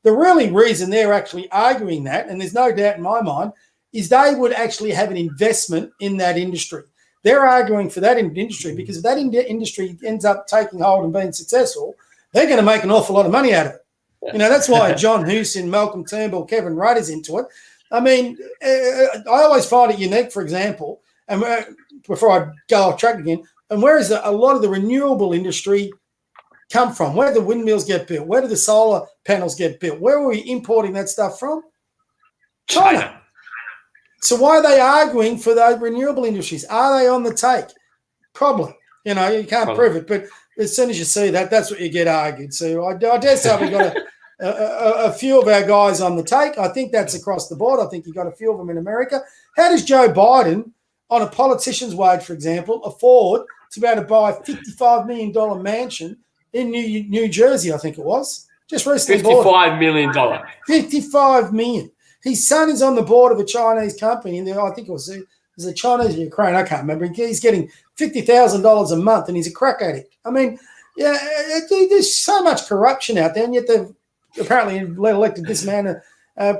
The really reason they're actually arguing that, and there's no doubt in my mind, is they would actually have an investment in that industry. They're arguing for that industry because if that industry ends up taking hold and being successful, they're going to make an awful lot of money out of it. You know, that's why John Hewson, Malcolm Turnbull, Kevin Rudd is into it. I mean, I always find it unique, for example, and before I go off track again, and where is a lot of the renewable industry come from? Where do the windmills get built? Where do the solar panels get built? Where are we importing that stuff from? China. So why are they arguing for those renewable industries? Are they on the take? Probably. You know, you can't prove it, but as soon as you see that, that's what you get argued. So I dare say we've got a few of our guys on the take. I think that's across the board. I think you've got a few of them in America. How does Joe Biden, on a politician's wage, for example, afford to be able to buy a $55 million mansion in New Jersey, I think it was? Just recently $55 million. $55 million. His son is on the board of a Chinese company, and I think it was a Chinese or Ukraine, I can't remember. He's getting $50,000 a month, and he's a crack addict. I mean, yeah, there's so much corruption out there, and yet they've apparently elected this man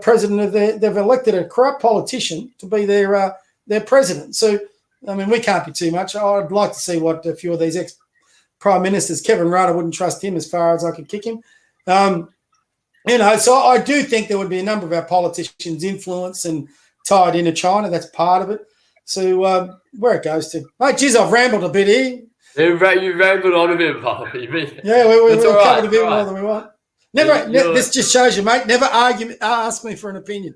president of they've elected a corrupt politician to be their president. So, I mean, we can't be too much. I'd like to see what a few of these ex-prime ministers, Kevin Rudd, I wouldn't trust him as far as I could kick him. You know, so I do think there would be a number of our politicians influenced and tied into China. That's part of it. So where it goes to. Mate, geez, I've rambled a bit here. You rambled on a bit, Bob. Yeah, we covered a bit more than we want. This just shows you, mate, never ask me for an opinion.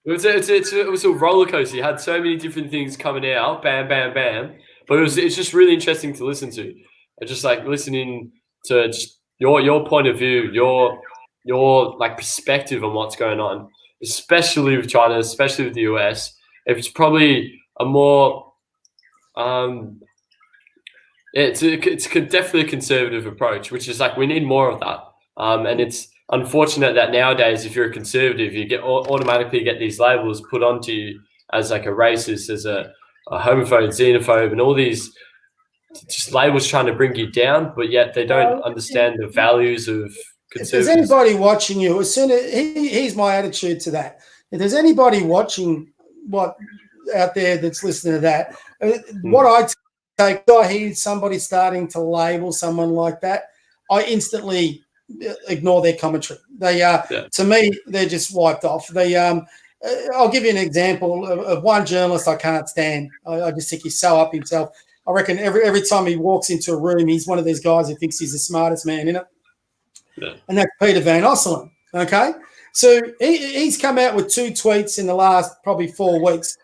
It was a roller coaster. You had so many different things coming out, bam, bam, bam. But it's just really interesting to listen to. I just like listening to just your point of view, your like perspective on what's going on, especially with China, especially with the US. It's probably a more it's definitely a conservative approach, which is like we need more of that. And it's unfortunate that nowadays, if you're a conservative, you automatically get these labels put onto you as like a racist, as a homophobe, xenophobe, and all these just labels trying to bring you down, but yet they don't understand the values of conservatives. If there's anybody watching you, as soon as here's my attitude to that. If there's anybody watching what out there that's listening to that, what I take, I hear somebody starting to label someone like that, I instantly ignore their commentary. They to me, they're just wiped off. I'll give you an example of one journalist I can't stand. I just think he's so up himself. I reckon every time he walks into a room, he's one of these guys who thinks he's the smartest man in it. Yeah. And that's Peter Van Osselen, okay? So he's come out with 2 tweets in the last probably 4 weeks.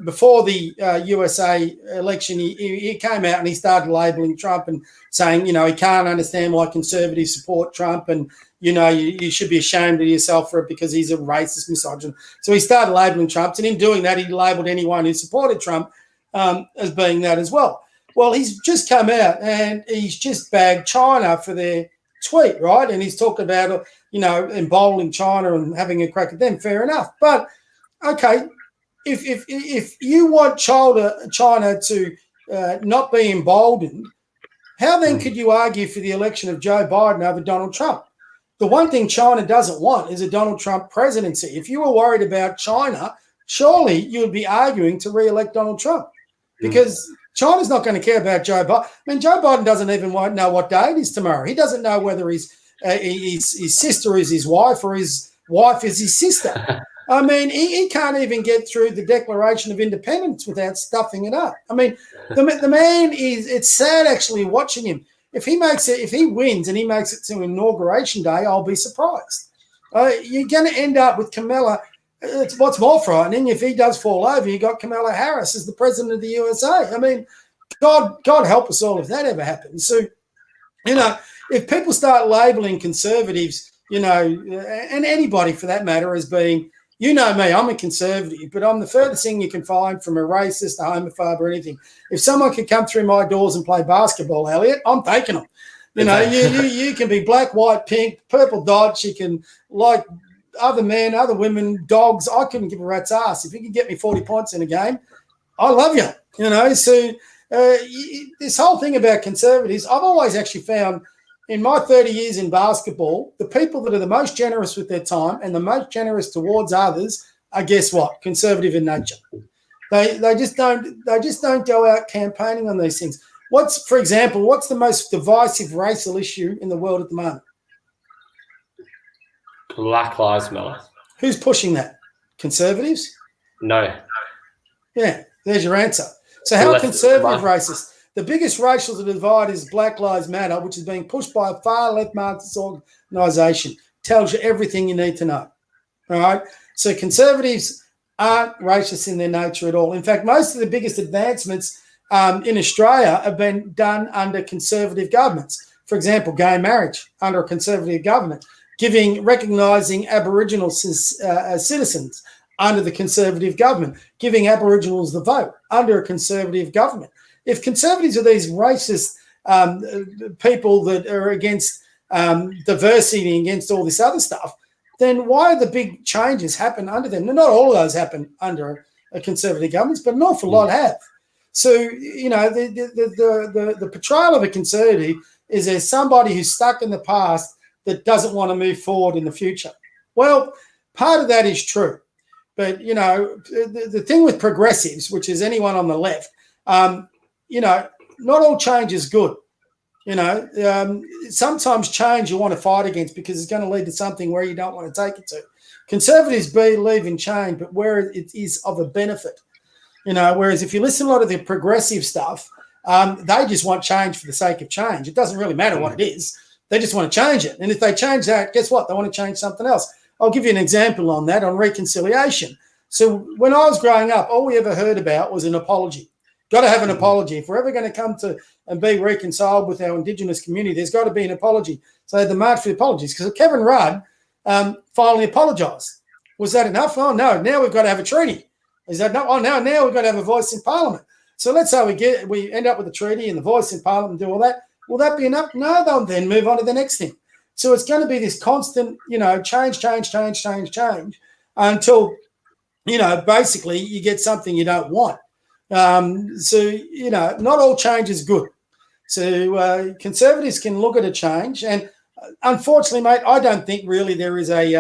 Before the USA election, he came out and he started labeling Trump and saying, you know, he can't understand why conservatives support Trump and, you know, you should be ashamed of yourself for it because he's a racist misogynist. So he started labeling Trump, and in doing that, he labeled anyone who supported Trump as being that as well. Well, he's just come out and he's just bagged China for their tweet, right? And he's talking about, you know, emboldening China and having a crack at them. Fair enough. But, okay, if you want China to not be emboldened, how then could you argue for the election of Joe Biden over Donald Trump? The one thing China doesn't want is a Donald Trump presidency. If you were worried about China, surely you would be arguing to re-elect Donald Trump because China's not going to care about Joe Biden. I mean, Joe Biden doesn't even know what day it is tomorrow. He doesn't know whether his sister is his wife or his wife is his sister. I mean, he can't even get through the Declaration of Independence without stuffing it up. I mean, the man is, it's sad actually watching him. If he wins and he makes it to Inauguration Day, I'll be surprised. You're going to end up with Kamala. It's what's more frightening, if he does fall over, you got Kamala Harris as the president of the USA. I mean, God help us all if that ever happens. So, you know, if people start labeling conservatives, you know, and anybody for that matter as being, you know me, I'm a conservative, but I'm the furthest thing you can find from a racist, a homophobe or anything. If someone could come through my doors and play basketball, Elliot, I'm taking them. You know, you can be black, white, pink, purple dots. You can like other men, other women, dogs, I couldn't give a rat's ass. If you could get me 40 points in a game, I love you, you know. So this whole thing about conservatives, I've always actually found in my 30 years in basketball, the people that are the most generous with their time and the most generous towards others are, guess what, conservative in nature. They just don't go out campaigning on these things. For example, what's the most divisive racial issue in the world at the moment? Black Lives Matter. Who's pushing that? Conservatives? No. Yeah, there's your answer. So how conservative racist? The biggest racial divide is Black Lives Matter, which is being pushed by a far-left Marxist organisation. Tells you everything you need to know. All right? So conservatives aren't racist in their nature at all. In fact, most of the biggest advancements in Australia have been done under conservative governments. For example, gay marriage under a conservative government, recognising Aboriginal citizens under the conservative government, giving Aboriginals the vote under a conservative government. If conservatives are these racist people that are against diversity and against all this other stuff, then why are the big changes happen under them? Now, not all of those happen under a conservative government, but an awful lot have. So, you know, the portrayal of a conservative is as somebody who's stuck in the past that doesn't want to move forward in the future. Well, part of that is true. But, you know, the thing with progressives, which is anyone on the left, you know, not all change is good. You know, sometimes change you want to fight against because it's going to lead to something where you don't want to take it to. Conservatives believe in change, but where it is of a benefit. You know, whereas if you listen to a lot of the progressive stuff, they just want change for the sake of change. It doesn't really matter what it is. They just want to change it. And if they change that, guess what? They want to change something else. I'll give you an example on that, on reconciliation. So when I was growing up, all we ever heard about was an apology. Got to have an apology. If we're ever going to come to and be reconciled with our Indigenous community, there's got to be an apology. So they had the March for the Apologies because Kevin Rudd finally apologised. Was that enough? Oh, no. Now we've got to have a treaty. Is that no? Oh, now we've got to have a voice in Parliament. So let's say we end up with a treaty and the voice in Parliament and do all that. Will that be enough? No, they'll then move on to the next thing. So it's going to be this constant, you know, change until, you know, basically you get something you don't want. So, you know, not all change is good. So conservatives can look at a change. And unfortunately, mate, I don't think really there is I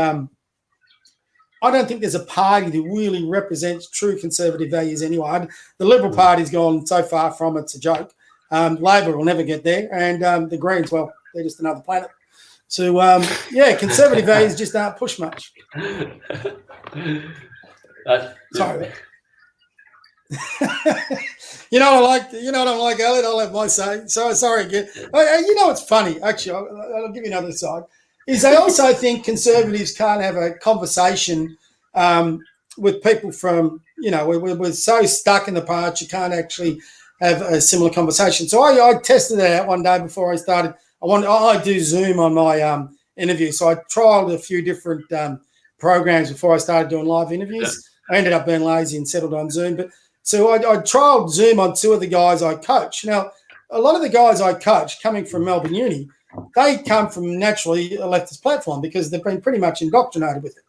don't think there's a party that really represents true conservative values anyway. The Liberal Party's gone so far from it's a joke. Labor will never get there. And the Greens, well, they're just another planet. So, yeah, conservative values just aren't pushed much. Sorry. You know what I like, Elliot? I'll have my say. So sorry again. You know what's funny? Actually, I'll give you another side. Is I also think conservatives can't have a conversation with people from, you know, we're so stuck in the past you can't actually have a similar conversation. So I tested it out one day before I started. I do Zoom on my interview. So I trialed a few different programs before I started doing live interviews. Yeah. I ended up being lazy and settled on Zoom. But so I trialed Zoom on two of the guys I coach. Now, a lot of the guys I coach coming from Melbourne Uni, they come from naturally a leftist platform because they've been pretty much indoctrinated with it.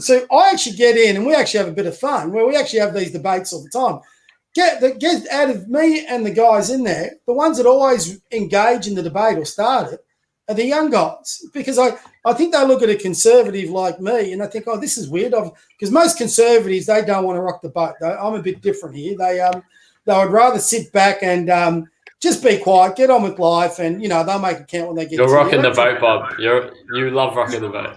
So I actually get in and we actually have a bit of fun where we actually have these debates all the time. Get out of me and the guys in there, the ones that always engage in the debate or start it are the young guys, because I think they look at a conservative like me and they think, oh, this is weird. Because most conservatives, they don't want to rock the boat. I'm a bit different here. They would rather sit back and just be quiet, get on with life, and, you know, they'll make it count when they get You're rocking the boat, Bob. You love rocking the boat.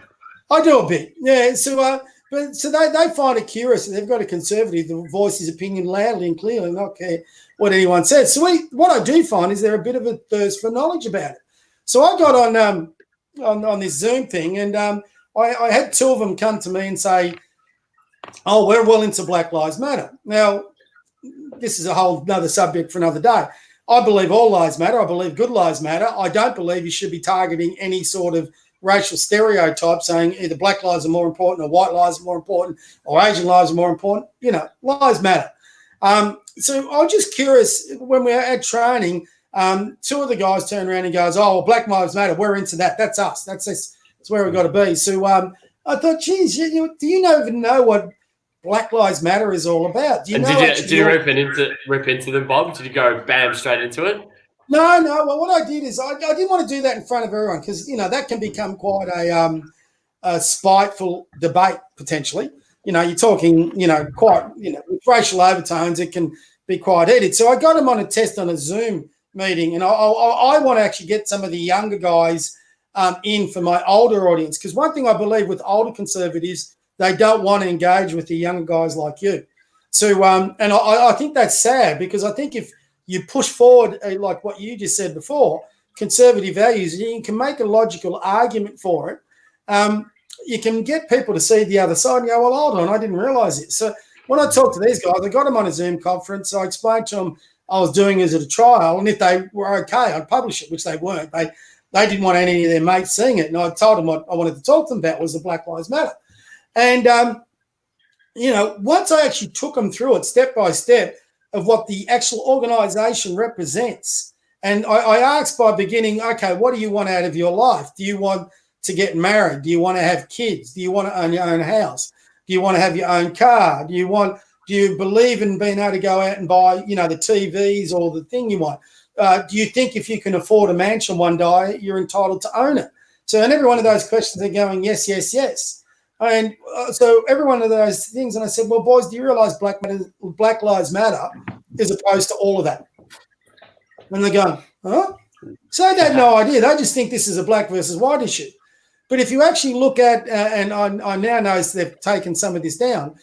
I do a bit, yeah. So they find it curious that they've got a conservative that voices his opinion loudly and clearly, not care what anyone says. So what I do find is they're a bit of a thirst for knowledge about it. So I got on this Zoom thing, and I had two of them come to me and say, "Oh, we're well into Black Lives Matter." Now, this is a whole another subject for another day. I believe all lives matter. I believe good lives matter. I don't believe you should be targeting any sort of racial stereotype saying either black lives are more important or white lives are more important or Asian lives are more important. You know, lives matter. So I was just curious, when we were at training, two of the guys turned around and goes, "Oh, well, Black Lives Matter, we're into that. That's us. That's where we've got to be." So I thought, geez, do you even know what Black Lives Matter is all about? Did you rip into them, Bob? Did you go bam straight into it? No. Well, what I did is I didn't want to do that in front of everyone because that can become quite a spiteful debate potentially. You're talking, quite, with racial overtones, it can be quite heated. So I got them on a test on a Zoom meeting, and I want to actually get some of the younger guys in for my older audience, because one thing I believe with older conservatives, they don't want to engage with the younger guys like you. So, and I think that's sad, because I think if you push forward, like what you just said before, conservative values, you can make a logical argument for it. You can get people to see the other side and go, well, hold on, I didn't realize it. So when I talked to these guys, I got them on a Zoom conference. I explained to them I was doing it as a trial, and if they were okay, I'd publish it, which they weren't. They didn't want any of their mates seeing it. And I told them what I wanted to talk to them about was the Black Lives Matter. And, once I actually took them through it step by step of what the actual organisation represents, and I asked by beginning, okay, what do you want out of your life? Do you want to get married? Do you want to have kids? Do you want to own your own house? Do you want to have your own car? Do you believe in being able to go out and buy, the TVs or the thing you want? Do you think if you can afford a mansion one day, you're entitled to own it? So in every one of those questions, they're going, yes, yes, yes. And so every one of those things, and I said, well, boys, do you realise Black Lives Matter as opposed to all of that? And they're going, huh? So they had no idea. They just think this is a black versus white issue. But if you actually look at, and I now know they've taken some of this down,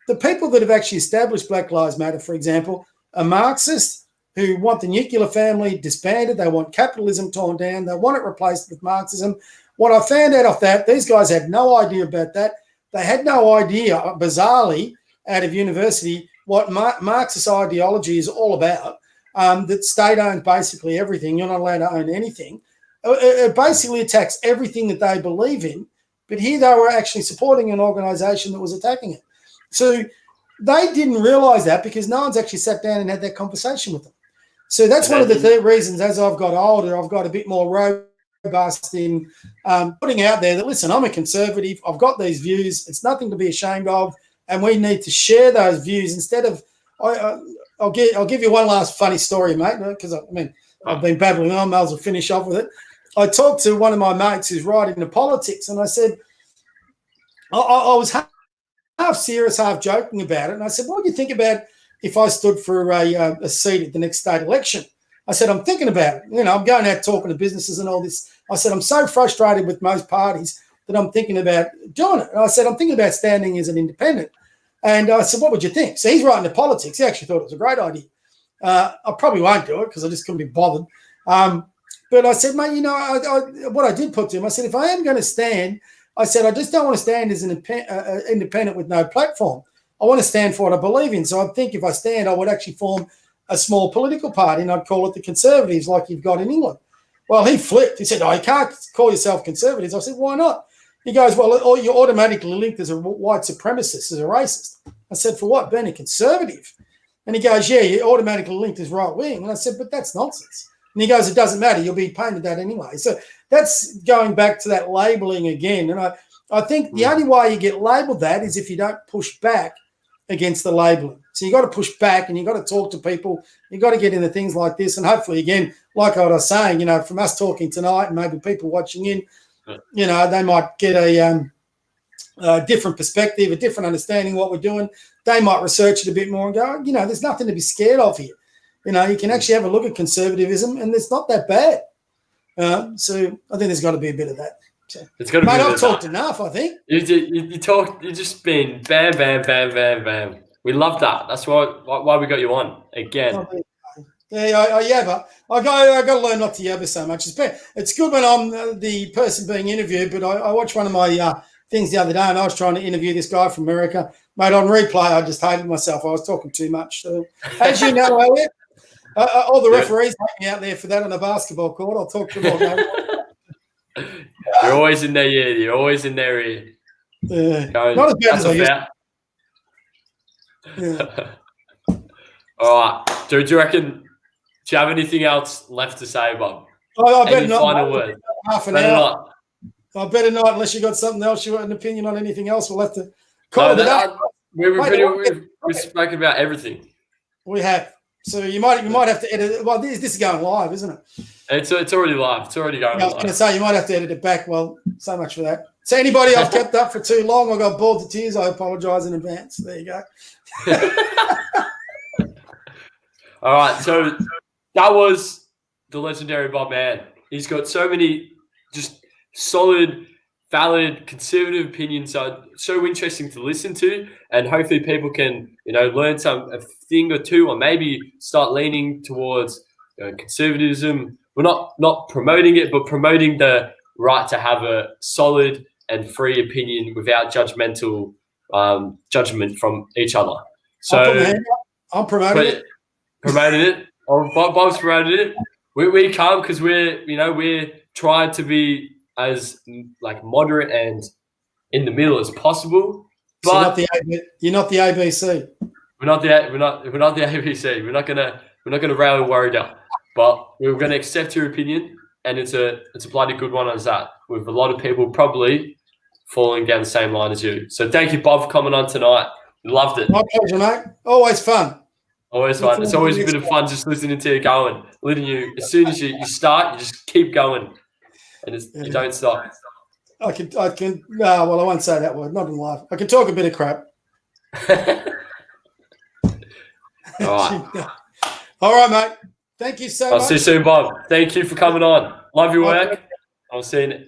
the people that have actually established Black Lives Matter, for example, are Marxists who want the nuclear family disbanded. They want capitalism torn down. They want it replaced with Marxism. What I found out of that, these guys had no idea about that. They had no idea, bizarrely, out of university, what Marxist ideology is all about, that state owns basically everything. You're not allowed to own anything. It basically attacks everything that they believe in, but here they were actually supporting an organisation that was attacking it. So they didn't realise that because no one's actually sat down and had that conversation with them. So that's one of the reasons, as I've got older, I've got a bit more robust in putting out there that, listen, I'm a conservative, I've got these views, it's nothing to be ashamed of, and we need to share those views instead of I'll give you one last funny story, mate, because I've been babbling on, may as well finish off with it. I talked to one of my mates who's right into politics, and I said, I was half serious, half joking about it. And I said, what do you think about if I stood for a seat at the next state election? I said, I'm thinking about it. I'm going out talking to businesses and all this. I said, I'm so frustrated with most parties that I'm thinking about doing it. And I said, I'm thinking about standing as an independent. And I said, what would you think? So he's right into politics. He actually thought it was a great idea. I probably won't do it because I just couldn't be bothered. But I said, mate, what I did put to him, I said, if I am going to stand, I said, I just don't want to stand as an independent with no platform. I want to stand for what I believe in. So I think if I stand, I would actually form a small political party, and I'd call it the Conservatives like you've got in England. Well, he flipped. He said, no, you can't call yourself Conservatives. I said, why not? He goes, well, you're automatically linked as a white supremacist, as a racist. I said, for what? Being a conservative. And he goes, yeah, you're automatically linked as right wing. And I said, but that's nonsense. And he goes, it doesn't matter. You'll be painted that anyway. So that's going back to that labelling again. And I think the only way you get labelled that is if you don't push back against the labelling. So you got to push back and you got to talk to people. You got to get into things like this. And hopefully, again, like I was saying, from us talking tonight and maybe people watching in, they might get a different perspective, a different understanding of what we're doing. They might research it a bit more and go, there's nothing to be scared of here. You can actually have a look at conservatism and it's not that bad. So I think there's got to be a bit of that. So, it's got to be. Mate, I've talked enough, I think. You talked. You just been bam, bam, bam, bam, bam. We love that. That's why we got you on again. Yeah, but I got to learn not to yabber so much. It's good when I'm the person being interviewed, but I watched one of my things the other day, and I was trying to interview this guy from America. Mate, on replay, I just hated myself. I was talking too much. So, as you know, Elliot, all the referees take me out there for that on a basketball court. I'll talk to them all day. You're always in their ear. You're always in their ear. Not as bad as I used to. Yeah. All right. Do you reckon? Do you have anything else left to say, Bob? I better Any not. Final word. Half an hour. I better not, unless you got something else, you got an opinion on anything else. We'll have to call it out. We've spoken about everything. We have. So you might have to edit it. Well, this is going live, isn't it? It's already live. It's already going live. I was going to say, you might have to edit it back. Well, so much for that. So anybody I've kept up for too long, I got bored to tears, I apologise in advance. There you go. All right. So that was the legendary Bob Mann. He's got so many just solid, valid, conservative opinions. So interesting to listen to, and hopefully people can, learn a thing or two, or maybe start leaning towards conservatism. We're not promoting it, but promoting the right to have a solid and free opinion without judgmental judgment from each other. So I'm promoting it. Promoting it. Bob's promoted it. We can't, because we're trying to be as moderate and in the middle as possible. But so you're not the ABC. We're not the ABC. We're not gonna rail and worry down. But we're gonna accept your opinion, and it's a bloody good one as that. With a lot of people probably falling down the same line as you. So thank you, Bob, for coming on tonight. We loved it. My pleasure, mate. Always fun. Always fun. It's always a bit of fun just listening to you going. Letting you, as soon as you start, you just keep going, and you don't stop. I can. No, well, I won't say that word. Not in life. I can talk a bit of crap. All right. All right, mate. Thank you so much. I'll see you soon, Bob. Thank you for coming on. Love your work. I'll see you.